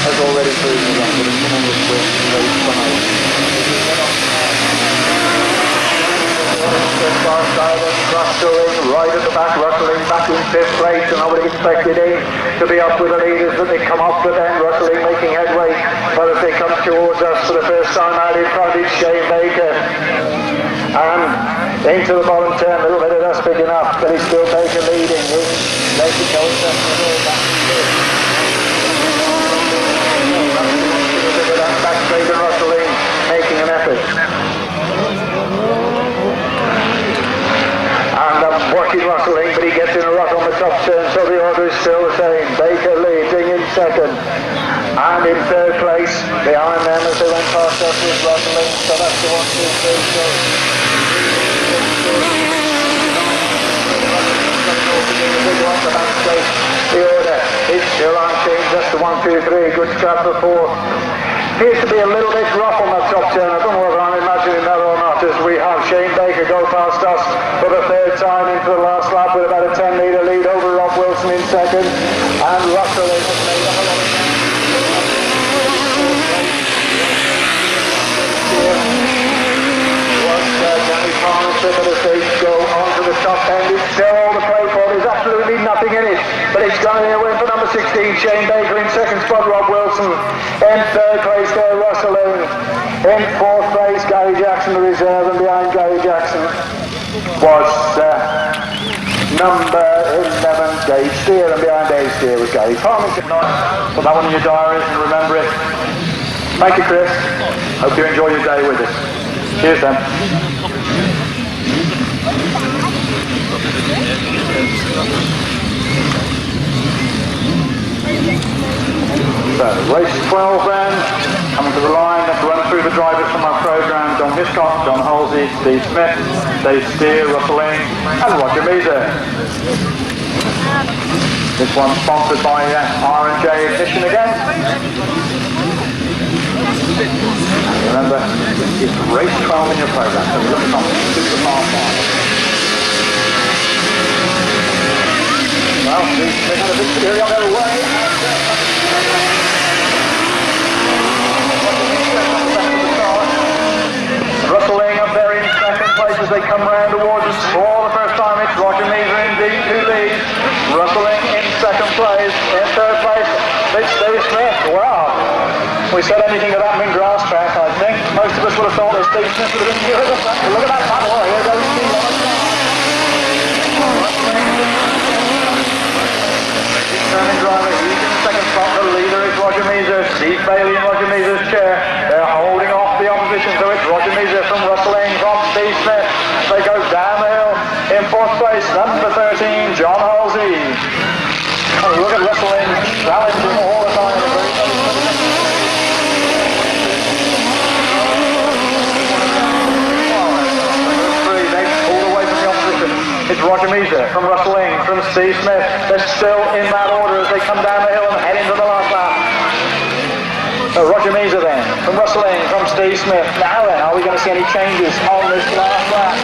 has already proven it with a minimum of race 5. Rustling right at the back, Rustling back in 5th place, and nobody expected him to be up with the leaders, but they come up with them, Rustling making headway, but as they come towards us for the first time out in front, it's Shane Baker, and into the bottom turn, a little bit of dust picking up, but it's still Baker leading, Baker going back to the back straight and Rustling making an effort. And working Rustling, but he gets in a rut on the top turn, so the order is still the same. Baker leading in 2nd, and in 3rd place behind them as they went past us was Rustling, so that's the 1, 2, 3, the order is still unchanged, that's the 1, 2, 3, good scrap for 4. Appears to be a little bit rough on that top turn, I don't know whether I'm imagining that or not, as we have Shane Baker go past us for the 3rd time into the last lap with about a 10 metre lead over Rob Wilson in 2nd, and Russell has made up a lot of Danny Palmer but as they go on to the top end, it's still all the play for, there's absolutely nothing in it, but it's going to be a win for number 16, Shane Baker in 2nd spot, Rob Wilson in 3rd place there, Rustling in 4th place, Gary Jackson the reserve, and behind Gary Jackson was number 11, Dave Steer, and behind Dave Steer was Gary Palmer. Put that one in your diaries and remember it. Thank you, Chris. Hope you enjoy your day with us. Cheers then. So, race 12 then, coming to the line, let's run through the drivers from our programme: John Hiscock, John Halsey, Steve Smith, Dave Steer, Rustling, and Roger Measer. This one's sponsored by RH Ignition again. And remember, it's race 12 in your programme, so look at super fast line. Well, Steve Smith had a bit scary on their way. Rustling up there in 2nd place as they come round towards us for the first time. It's Roger Measer indeed who leads. Rustling in 2nd place. In 3rd place, it's Steve Smith. Wow. We said anything to that in Grasstrack, I think. Most of us would have thought that Steve Smith would have been good. Look at that battle. Here goes Steve. Turning driver, he's in 2nd spot. The leader is Roger Measer. Steve Bailey in Roger Measer's chair. They're holding off the opposition, so it's Roger Measer from Rustling from Steve Smith. They go down the hill in 4th place, number 13, John Halsey. Oh, look at Rustling challenging all the time. They pulled away from the opposition. It's Roger Measer from Rustling from Steve Smith. They're still in that order as they come down the hill and head into the last lap. So Roger Measer then, from Rustling, from Steve Smith. Now then, are we going to see any changes on this last lap?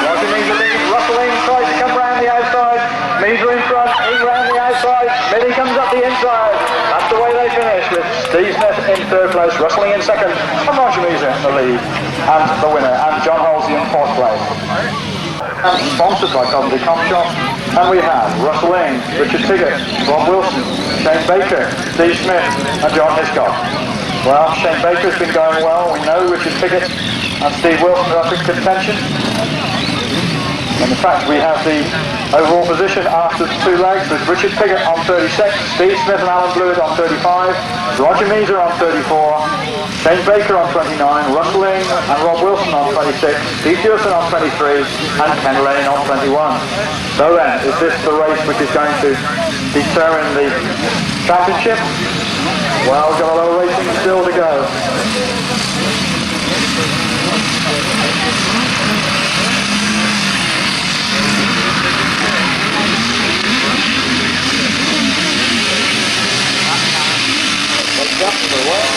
Roger Measer leads, Rustling tries to come round the outside. Measer in front, in round the outside. Mitty comes up the inside. That's the way they finish with Steve Smith in 3rd place, Rustling in 2nd, and Roger Measer in the lead, and the winner, and John Halsey in 4th place. And sponsored by Coventry Comp Shop, and we have Rustling, Richard Piggott, Rob Wilson, Shane Baker, Steve Smith, and John Hiscock. Well, Shane Baker's been going well. We know Richard Piggott and Steve Wilson are up in contention. And in fact, we have the overall position after the 2 legs with Richard Piggott on 36, Steve Smith and Alan Blewett on 35, Roger Measer on 34, Shane Baker on 29, Rustling and Rob Wilson on 26, Steve Jewison on 23, and Ken Lane on 21. So then, is this the race which is going to determine the championship? Well, we've got a lot of racing still to go. Up to the well.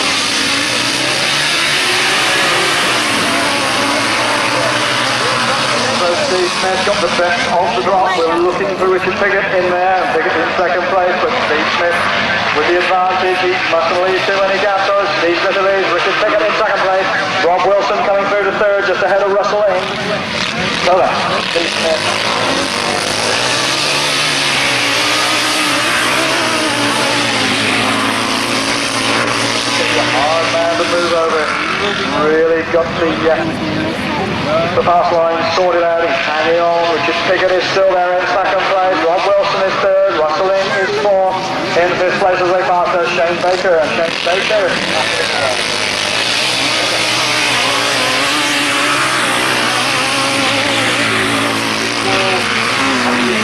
Smith got the best of the drop. We were looking for Richard Piggott in there, and Piggott in second place, but Steve Smith with the advantage. He mustn't leave too many gaps. Steve Smith leads, Richard Piggott in second place. Rob Wilson coming through to third, just ahead of Russell Ing. So then, Steve Smith. Hard man to move over. Really got the pass line sorted out. He's hanging on. Richard Piggott is still there in second place. Rob Wilson is third. Russell Ing is fourth. In fifth place as they pass us, Shane Baker. And Shane Baker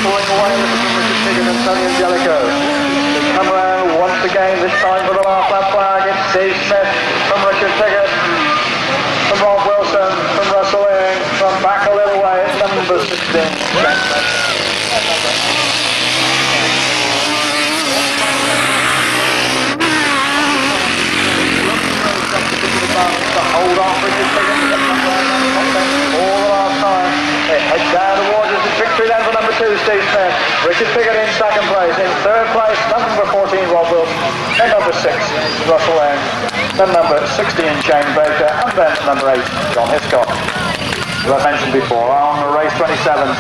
pulling away with Richard Piggott and Tony Angelico. They come around once again, this time for the last lap flag. It's Steve Smith from Richard Piggott, from Rob Wilson, from Russell Ing, from back a little way, it's number 16. To hold on Richard Piggott all the last time. It heads down towards us. Victory then for number 2, Steve Smith. Richard Piggott in second place. In third place, number 14, Rob Wilson. Then number 6, Russell Ing. Then number 16, Shane Baker. And then number 8, John Hiscock. As I mentioned before, on race 27,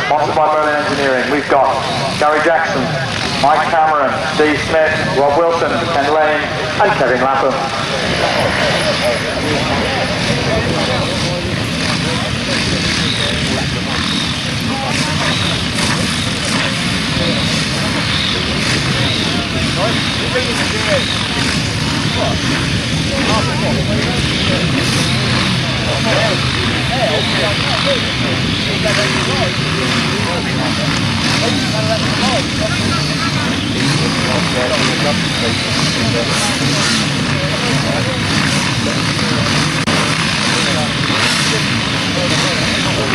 sponsored by Merlin Engineering, we've got Gary Jackson, Mike Cameron, Steve Smith, Rob Wilson, Ken Lane, and Kevin Lapham.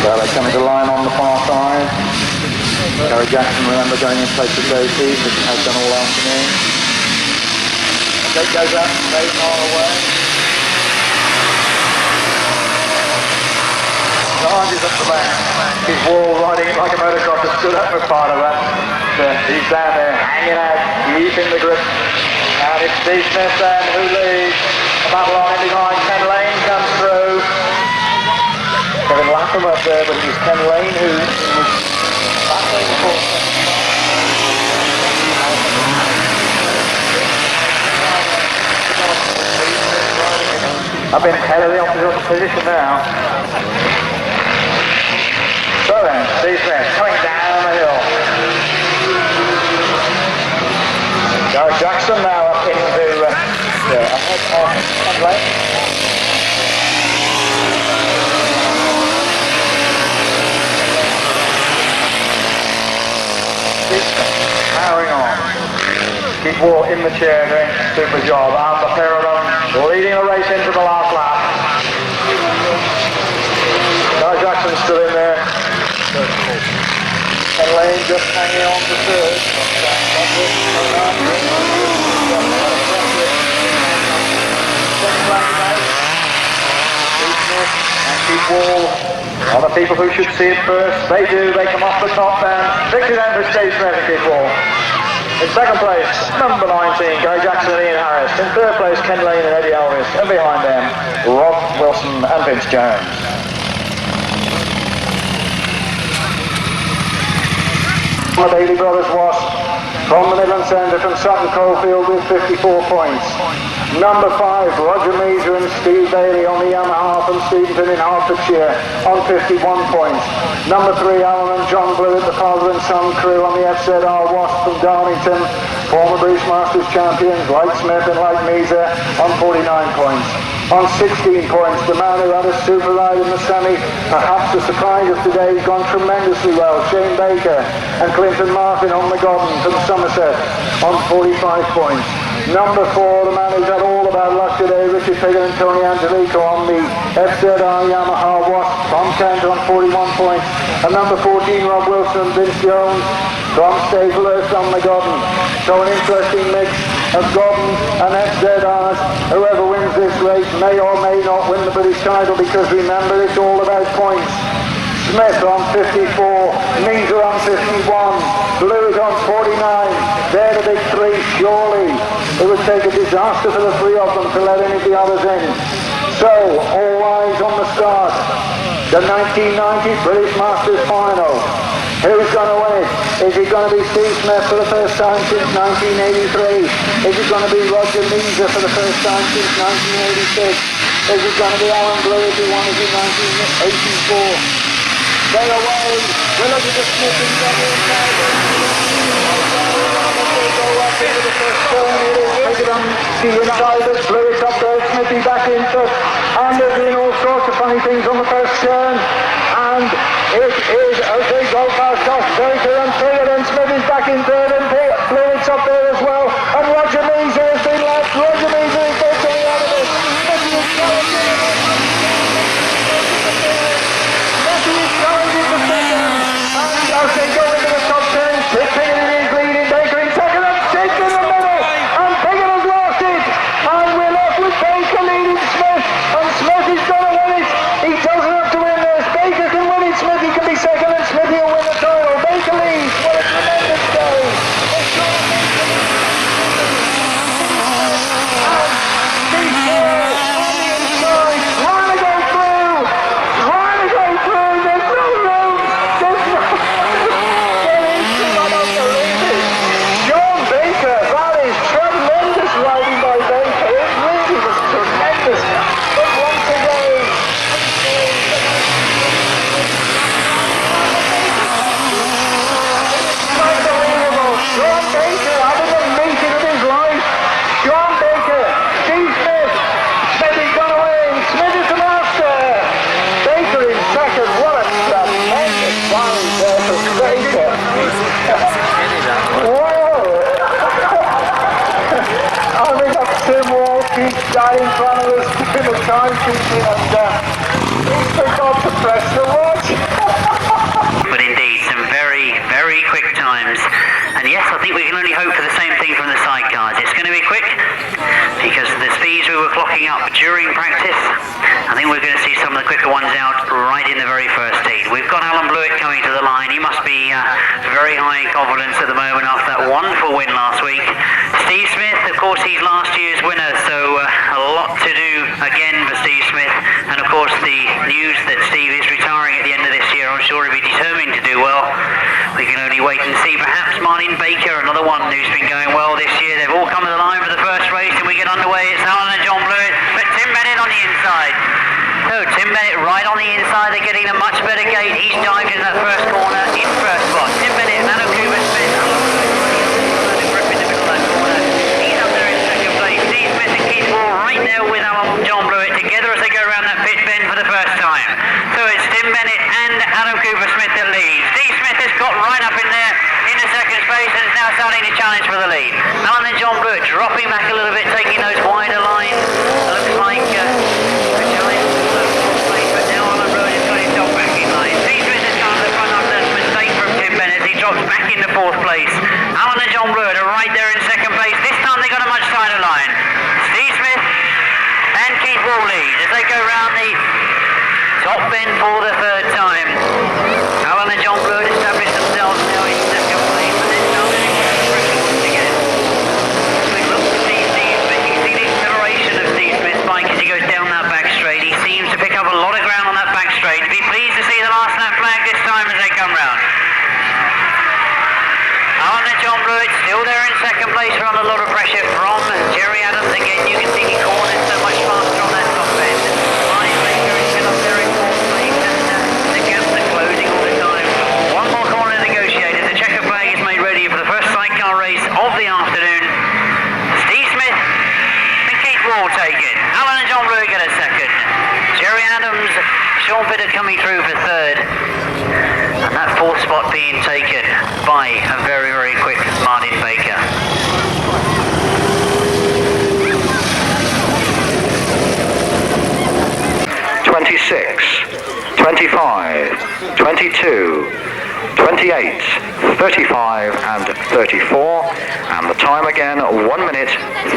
Well, they come into line on the far side. Gary Jackson, remember, going in place of Dave Heath, which he has done all afternoon. The gate goes up, very far away. Charges up the back. His wall riding like a motocrosser stood up for part of that. He's down there hanging out, keeping the grip. And it's Steve Smith then who leads. The battle on in behind. Ken Lane comes through. Kevin Lapham up there, but it was Ken Lane who was battling for. I've been ahead of the opposite position now. So then, Steve Smith coming down the hill. Gary Jackson now up into ahead of Ken Lane. Powering on. Keith Wall in the chair doing a super job. And the pair of them leading the race into the last lap. Gary Jackson's still in there. And Lane just hanging on to third. And Keith Wall. Other people who should see it first, they do. They come off the top then. Victory then for Steve Smith and Keith Wall. In second place, number 19, Gary Jackson and Ian Harris. In third place, Ken Lane and Eddie Elvis. And behind them, Rob Wilson and Vince Jones. The Daly Brothers was from the Midland Centre from Sutton Coldfield with 54 points. Number 5, Roger Measer and Steve Bailey on the Yamaha from Steventon in Hertfordshire on 51 points. Number 3, Alan and John Blewett, the father and son crew on the FZR Wasp from Darlington. Former British Masters champions like Smith and like Measer on 49 points. On 16 points, the man who had a super ride in the semi, perhaps the surprise of today, has gone tremendously well, Shane Baker, and Clinton Martin on the Godden from Somerset on 45 points. Number 4, the man who's had all about luck today, Richard Piggott and Tony Angelico on the FZR Yamaha Wasp from Kent on 41 points. And number 14, Rob Wilson and Vince Jones from Staplehurst on the Godden. So an interesting mix of Godden and FZRs. Whoever wins this race may or may not win the British title, because remember, it's all about points. Smith on 54, Measer on 51, Blue is on 49. They're the big three, surely. It would take a disaster for the three of them to let any of the others in. So, all eyes on the start. The 1990 British Masters Final. Who's going to win it? Is it going to be Steve Smith for the first time since 1983? Is it going to be Roger Measer for the first time since 1986? Is it going to be Alan Blue if he won it in 1984? They're away. We're looking at Smith and Double inside. They go up into the first turn. It is taken on the inside. Blue is up there. Smithy back in first. And they're doing all sorts of funny things on the first turn. And it is as they go past us. Baker and Taylor and Smith is back in third. And Blue is up there as well. And Roger Measer has been left. Roger Measer is getting out of it. Smithy is challenging. As they go into the top 10, Piggott is leading, Baker in second, and Stick in the middle, and Piggott has lost it, and we're left with Baker leading Smith, and Smith is going to win it. He doesn't have to win this. Baker can win it, Smith he can be second, and Smith will win the title. Baker leads. What a tremendous day. Guy in front of us doing the timekeeping and he forgot to press the watch. But indeed, some very, very quick times. And yes, I think we can only hope for the same thing from the sidecars. It's going to be quick because the speeds we were clocking up during practice, I think we're going to see some of the quicker ones out right in the very first heat. We've got Alan Blewett coming to the line. He must be very high in confidence at the moment after that wonderful win last week. Steve Smith, of course, he's last year's winner, so a lot to do again for Steve Smith. And of course, the news that Steve is retiring at the end of this year, I'm sure he'll be determined to do well. We can only wait and see. Perhaps Martin Baker, another one who's been going well this year. They've all come to the line for the first race, and we get underway. It's Alan and John Blewett, but Tim Bennett on the inside. So Tim Bennett right on the inside. They're getting a much better gate. He's dived in that first corner in first spot. Tim Bennett, Nano Cooper Smith. Right there with Alan John Blewett together as they go around that pit bend for the first time. So it's Tim Bennett and Adam Cooper Smith that lead. Steve Smith has got right up in there in the second space and is now starting to challenge for the lead. Alan and John Blewett dropping back a little bit, taking those wider lines. Looks like a challenge for the fourth place, but now Alan Blewett is got himself back in line. Steve Smith has come to the front after that mistake from Tim Bennett. He drops back into fourth place. Alan and John Blewett are right there in second place. This time they got a much tighter line. Steve Smith and Keith Wall lead as they go round the top bend for the third time. Alan and John Blewett establish themselves now in second place, and then starting to get pressure once again. We look to see Steve Smith. You see the acceleration of Steve Smith's bike as he goes down that back straight. He seems to pick up a lot of ground on that back straight. Be pleased to see the last lap flag this time as they come round. Alan and John Blewett still there in second place, from a lot of pressure from Jerry Adams. Again, you can see he cornered so much faster on that top end. Ryan Baker is still up there in fourth place, and the gaps are closing all the time. One more corner negotiated. The checker flag is made ready for the first sidecar race of the afternoon. Steve Smith and Keith Wall take it. Alan and John Blewett get a second. Jerry Adams, Sean Pitter coming through for third. And that fourth spot being taken by a very, very quick Martin Baker. 26, 25, 22, 28, 35 and 34, and the time again 1 minute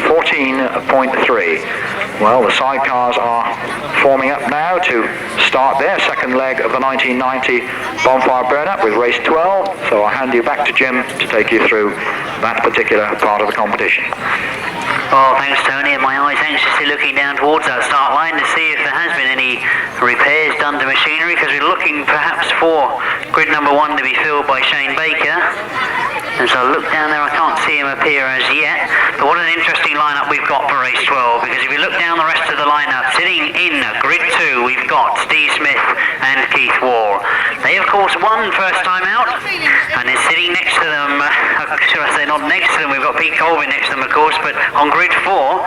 14.3. Well, the sidecars are forming up now to start their second leg of the 1990 Bonfire Burn-up with race 12. So I'll hand you back to Jim to take you through that particular part of the competition. Well, thanks Tony, and my eyes anxiously looking down towards that start line to see if there has been any repairs done to machinery, because we're looking perhaps for grid number 1 to be filled by Shane Baker. And so I look down there, I can't see him appear as yet. But what an interesting lineup we've got for race 12, because if you look down the rest of the lineup, sitting in grid 2, we've got Steve Smith and Keith Wall. They of course won first time out, and is sitting next to them, should I say not next to them, we've got Pete Colvin next to them of course, but on grid 4,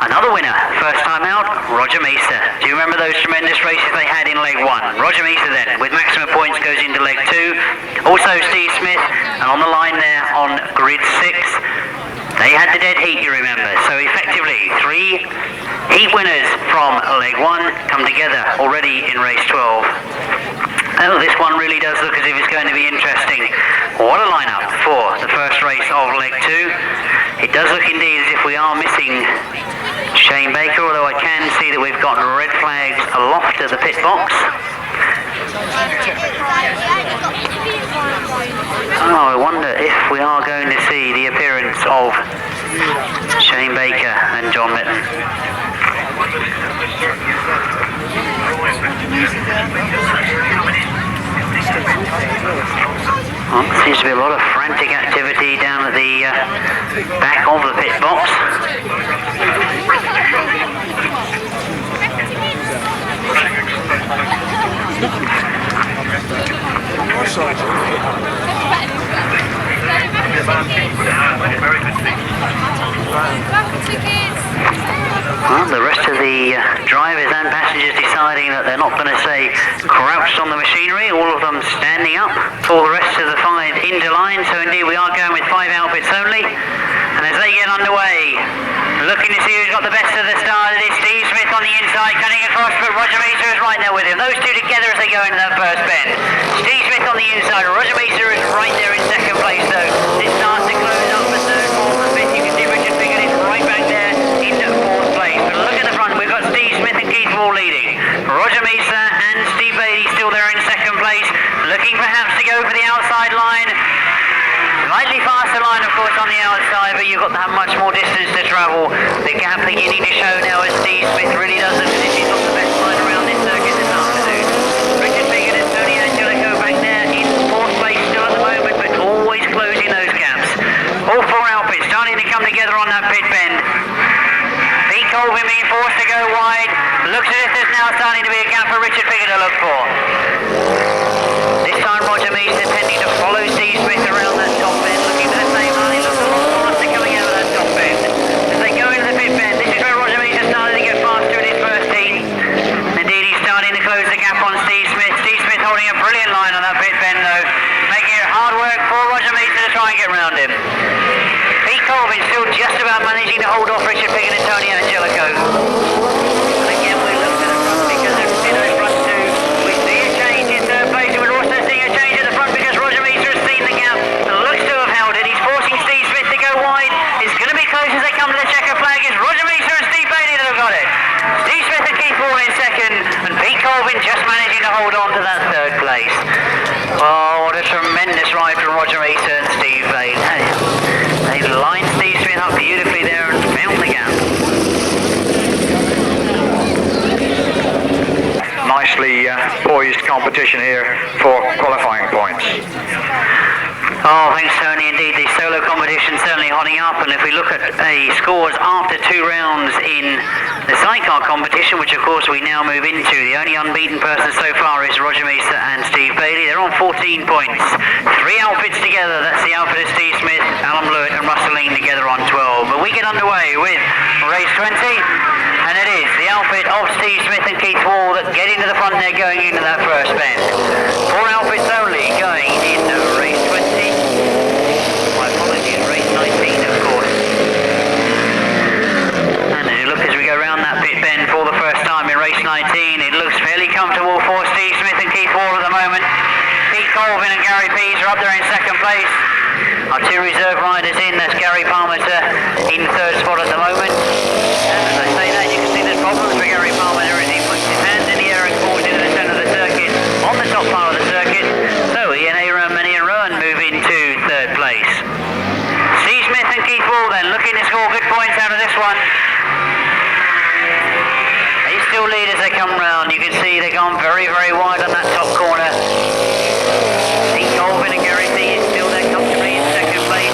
another winner, first time out, Roger Mesa. Do you remember those tremendous races they had in leg 1? Roger Mesa then, with maximum points, goes into leg 2. Also Steve Smith, and on the line there on grid 6, they had the dead heat, you remember. So effectively, 3 heat winners from leg 1 come together already in race 12. Oh, this one really does look as if it's going to be interesting. What a lineup for the first race of leg 2. It does look indeed as if we are missing Shane Baker, although I can see that we've got red flags aloft at the pit box. Oh, I wonder if we are going to see the appearance of Shane Baker and John Mitten. Well, there seems to be a lot of frantic activity down at the back of the pit box. Well, the rest of the drivers and passengers deciding that they're not going to say crouched on the machinery, all of them standing up for the rest of the 5 into line. So indeed we are going with 5 outfits only, and as they get underway, looking to see who's got the best of the start. It is Steve Smith on the inside, cutting across, but Roger Mesa is right there with him. Those two together as they go into that first bend. Steve Smith on the inside, Roger Mesa is right there in second place though. This starts to close up for third, fourth and fifth. You can see Richard Piggott is right back there into 4th place. But look at the front, we've got Steve Smith and Keith Wall leading. Roger Mesa and Steve Bailey still there in second place, looking perhaps to go for the outside line. Slightly faster line, of course, on the outside, but you've got to have much more distance to travel. The gap beginning to show now as Steve Smith really does look as if he's got the best line around this circuit this afternoon. Richard Piggott and Tony Angelico back there in 4th place still at the moment, but always closing those gaps. All 4 outfits starting to come together on that pit bend. Pete Colvin being forced to go wide. Looks as if there's now starting to be a gap for Richard Piggott to look for. This time Roger Mesa tending to follow Steve Smith around that top bend, looking for the same line. He looks a lot faster coming out of that top bend. As they go into the pit bend, this is where Roger Mesa started to get faster in his first heat. Indeed, he's starting to close the gap on Steve Smith. Steve Smith holding a brilliant line on that pit bend though, making it hard work for Roger Mesa to try and get round him. Pete Colvin still just about managing to hold off Richard Piggott and Tony Angelico. And again, we look to the front because in those front 2, we see a change in 3rd place. We're also seeing a change at the front because Roger Mesa has seen the gap and looks to have held it. He's forcing Steve Smith to go wide. It's going to be close as they come to the checker flag. It's Roger Mesa and Steve Bailey that have got it. Steve Smith and Keith Wall in second, and Pete Colvin just managing to hold on to that 3rd place. Oh, what a tremendous ride from Roger Mesa and Steve Bailey. They lined Steve Smith up beautifully there and found the gap. Nicely poised competition here for qualifying points. Oh, thanks Tony. Indeed, the solo competition certainly hotting up, and if we look at scores after 2 rounds in the sidecar competition, which of course we now move into, the only unbeaten person so far is Roger Mesa and Steve Bailey. They're on 14 points. 3 outfits together, that's the outfit of Steve Smith, Alan Blewett and Russell Lean together on 12. But we get underway with race 20, and it is the outfit of Steve Smith and Keith Wall that get into the front there going into that first bend. 4 outfits only going into race 20. My apologies, race 19 of course. And as you look as we go around that pit bend for the first time in race 19, it looks fairly comfortable for Steve Smith and Keith Wall at the moment. Pete Colvin and Gary Pease are up there in second place. Our 2 reserve riders in, that's Gary Palmer in 3rd spot at the moment. And as I say that, you can see score good points out of this one. They still lead as they come round. You can see they've gone very, very wide on that top corner. Pete Colvin and Gary P is still there comfortably in second place.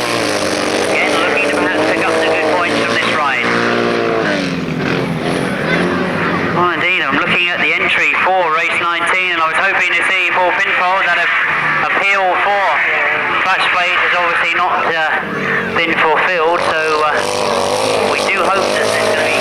Again, looking to perhaps pick up the good points from this ride. Oh, indeed, I'm looking at the entry for race 19, and I was hoping to see Paul Pinfold that appeal for clutch plate has obviously not been fulfilled, so we do hope that there's going to be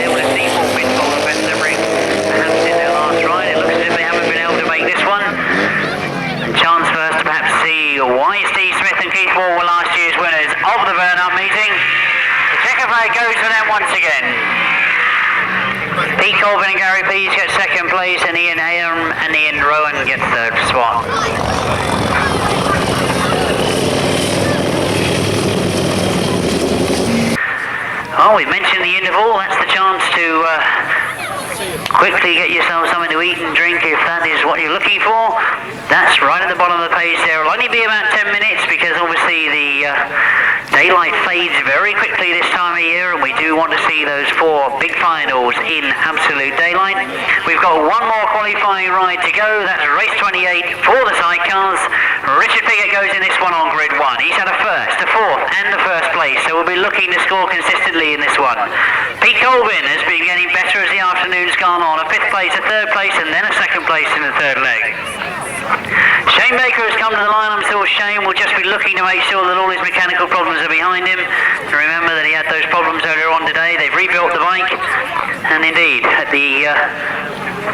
able to see Paul Pinfold and best Limerick perhaps in their last ride. It looks as if they haven't been able to make this one. And chance for us to perhaps see why Steve Smith and Keith Moore were last year's winners of the Burn-up meeting. The checker flag goes for them once again. Pete Colvin and Gary Pease get second place, and Ian Hayam and Ian Rowan get third spot. Oh, we've mentioned the interval. That's the chance to quickly get yourself something to eat and drink if that is what you're looking for. That's right at the bottom of the page there. It'll only be about 10 minutes because obviously the daylight fades very quickly this time of year, and we do want to see those 4 big finals in absolute daylight. We've got one more qualifying ride to go. That's race 28 for the sidecars. Richard Piggott goes in this one on grid 1. He's had a first, a fourth and the first place, so we'll be looking to score consistently in this one. Pete Colvin has been getting better as the afternoon's gone on. A 5th place, a 3rd place, and then a 2nd place in the 3rd leg. Shane Baker has come to the line. I'm sure Shane will just be looking to make sure that all his mechanical problems are behind him. Remember that he had those problems earlier on today. They've rebuilt the bike, and indeed at the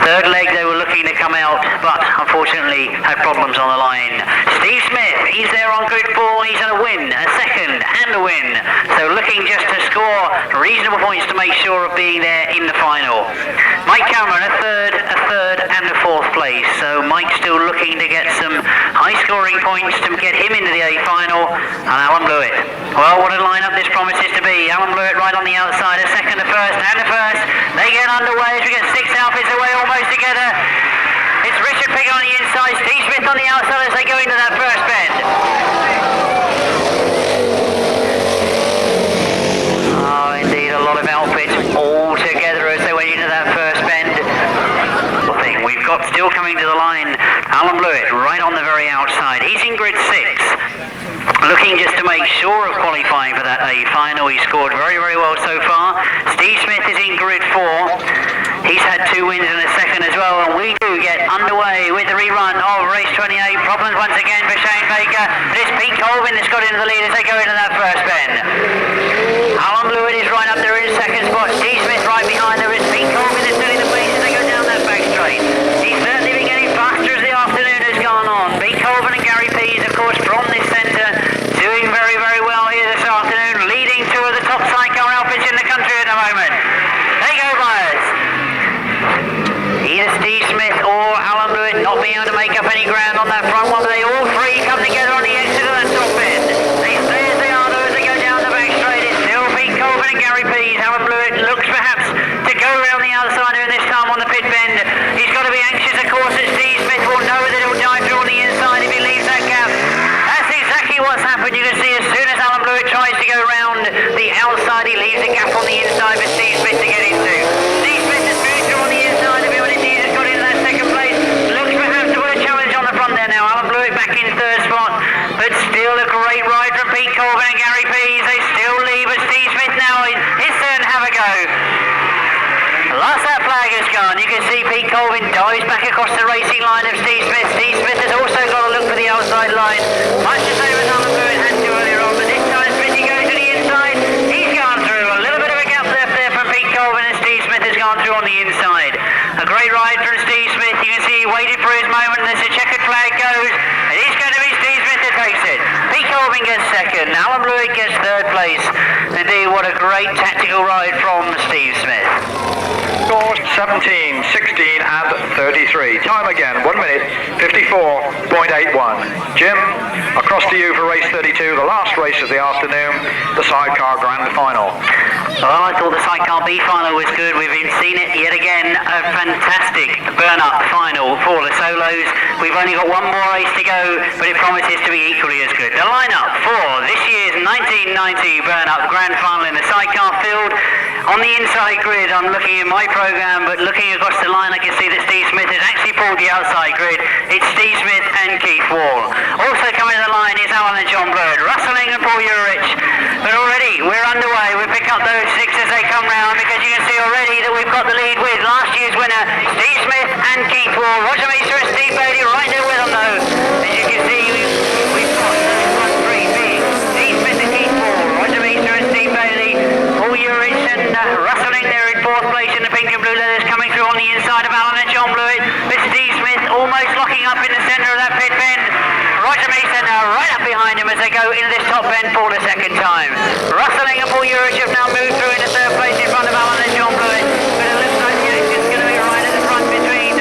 3rd leg they were looking to come out, but unfortunately had problems on the line. Steve Smith, he's there on grid 4. He's had a win, a 2nd and a win, so looking just to score reasonable points to make sure of being there in the final. Mike Cameron, a 3rd and a 4th place, so Mike's still looking to get some high scoring points to get him into the A final. And Alan Blewett, well, what a lineup this promises to be. Alan Blewett right on the outside, a 2nd, a 1st and a 1st. They get underway as we get 6 outfits away almost together. It's Richard Piggott on the inside, Steve Smith on the outside as they go into that first bend. Oh, indeed, a lot of outfits all together as they went into that first bend. We've got still coming to the line, Alan Blewett right on the very outside. He's in grid 6. Looking just to make sure of qualifying for that A final. He scored very, very well so far. Steve Smith is in grid 4. He's had 2 wins and a 2nd as well, and we do get underway with the rerun of race 28. Problems once again for Shane Baker, but it's Pete Colvin that's got into the lead as they go into that first bend. Alan Blewett is right up there in 2nd spot. Steve Smith right behind there. It's Pete Colvin that's doing the pace as they go down that back straight. He's certainly been getting faster as the afternoon has gone on. Pete Colvin and Gary Pease, of course, from this centre, doing very, very well here this afternoon, leading 2 of the top sidecar outfits in the country at the moment. They go by us. Either Steve Smith or Alan Blewett not being able to make up any ground on that front one, but they all 3 come together on the exit of that top end. They stay as they are though as they go down the back straight. It's still Pete Colvin and Gary Pease. Alan Blewett looks perhaps to go around the outside here this time on the pit bend. He's got to be anxious, of course, that Steve Smith will know that he'll dive through on the inside if he leaves that gap. That's exactly what's happened. You can see as soon as Alan Blewett tries to go round the outside, he leaves a gap on the inside for Steve Smith to get into. Steve Smith has moved through on the inside of him, and indeed has got into that 2nd place. Looks perhaps to put a challenge on the front there now. Alan Blewett back in 3rd spot, but still a great ride from Pete Colvin and Gary Pease. They still lead, but Steve Smith now is his turn to have a go. Last that flag has gone, you can see Pete Colvin dives back across the racing line of Steve Smith. Steve Smith has also got to look for the outside line, much the same as Alan Blewett had to earlier on, but this time Smithy goes to the inside. He's gone through. A little bit of a gap left there from Pete Colvin, and Steve Smith has gone through on the inside. A great ride from Steve Smith. You can see he waited for his moment as the checkered flag goes. It is going to be Steve Smith that takes it. Pete Colvin gets 2nd. Alan Blewett gets 3rd place. Indeed, what a great tactical ride from Steve Smith. Scores 17, 16 and 33. Time again, 1 minute 54.81. Jim, across to you for race 32, the last race of the afternoon, the sidecar grand final. Well, I thought the Sidecar B final was good. We've seen it yet again. A fantastic burn-up final for the solos. We've only got one more race to go, but it promises to be equally as good. The lineup for this year's 1990 burn-up grand final in the Sidecar field. On the inside grid, I'm looking in my program, but looking across the line, I can see that Steve Smith has actually pulled the outside grid. It's Steve Smith and Keith Wall. Also coming to the line is Alan and John Bird, Russell and Paul Urich. But already we're underway. We pick up those six as they come round, because you can see already that we've got the lead with last year's winner, Steve Smith and Keith Wall. Roger Meester and Steve Bailey right there with them though. As you can see, we've got one, three being Steve Smith and Keith Wall, Roger Meester and Steve Bailey, Paul Urich and Russell in there in fourth place in the pink and blue leathers, coming through on the inside of Alan and John Blewett, with Steve Smith almost locking up in the centre of that pit bend. Roger Meester now right up behind him as they go into this top bend for the second time. Russell and Paul Urich have now moved through into third place in front of Alan and John Blewett, but it looks like the action's going to be right at the front between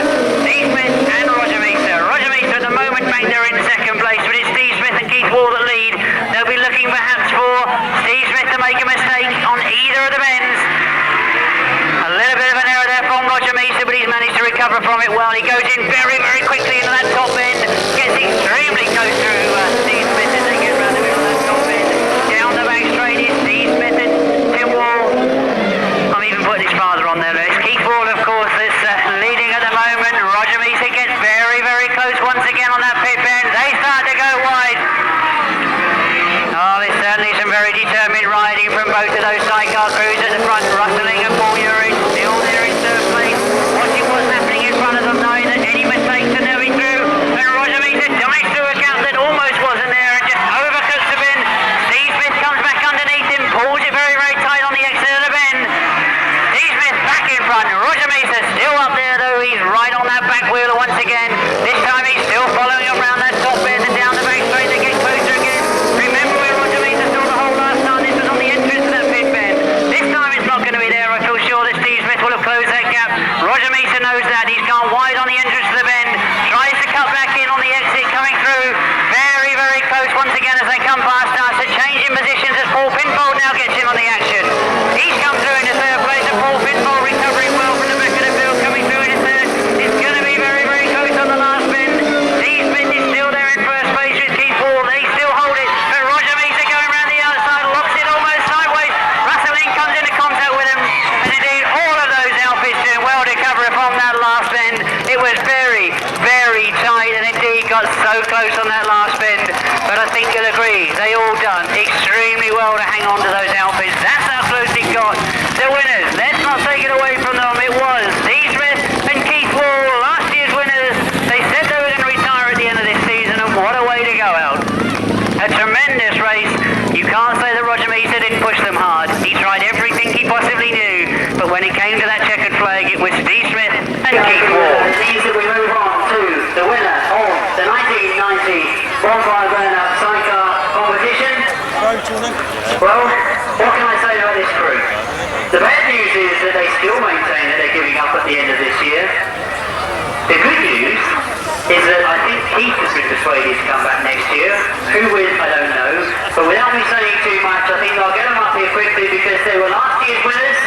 Steve Smith and Roger Meester. Roger Meester at the moment back there in second place, but it's Steve Smith and Keith Wall that lead. They'll be looking perhaps for Steve Smith to make a mistake on either of the bends. A little bit of an error there from Roger Meester, but he's managed to recover from it well. He goes in very, very quickly into that top bend, gets extremely close through Steve Smith as they get round the middle of that top bend. Down the back straight is Steve Smith and Tim Wall. I'm even putting his father on there. It's Keith Wall, of course, that's leading at the moment. Roger Meester gets very, very close once again on that pit bend. They start to go wide. Oh, there's certainly some very determined riding from both of those Sidecar crews at the front. Rustling and Paul Urich still there in third place, watching what's happening in front of them, knowing that any mistakes and they'll be through. And Roger Meester dives through a gap that almost wasn't there and just overcooks the bend. Steve Smith comes back underneath him, pulls it very, very tight on the exit of the bend. Steve Smith back in front. Roger Meester still up there though. He's right on that back wheeler once again. This time he's still following around that top bend and down the back straight. They get closer again. Remember where Roger Meester saw the hole last time? This was on the entrance to that pit bend. This time it's not going to be there. I feel sure that Steve Smith will have closed that gap. Roger Meester knows that. He's gone wide on the entrance to the bend. Tries to cut back in on the exit, coming through. Very, very close once again as they come past us. A change in positions as Paul Pinfold now gets him on the action. He's come through into third place, and Paul Pinfold recovering well from the back of the field, coming through into third. It's going to be very, very close on the last bend. Steve Smith is still there in first place with Keith Wall. They still hold it, but Roger Meester going around the outside, locks it almost sideways. Russell in comes into contact with him, and indeed all of those outfits doing well to cover from that last bend. It was very, very tight, and indeed got so close on that last bend, but I think you'll agree, they all done extremely well to hang on to those outfits. That's how close it got. The winners, let's not take it away from them. It was Steve Smith and Keith Wall, last year's winners. They said they were going to retire at the end of this season, and what a way to go out. A tremendous race. You can't say that Roger Meester didn't push them hard. He tried everything he possibly knew, but when it came to that checkered flag, it was Steve Smith and Keith Wall. It means that we move on to the winner of the 1990 Bonfire Burn-up Sidecar competition. Well, what can I say about this crew? The bad news is that they still maintain that they're giving up at the end of this year. The good news is that I think Keith has been persuaded to come back next year. Who with, I don't know. But without me saying too much, I think I'll get them up here quickly because they were last year's winners.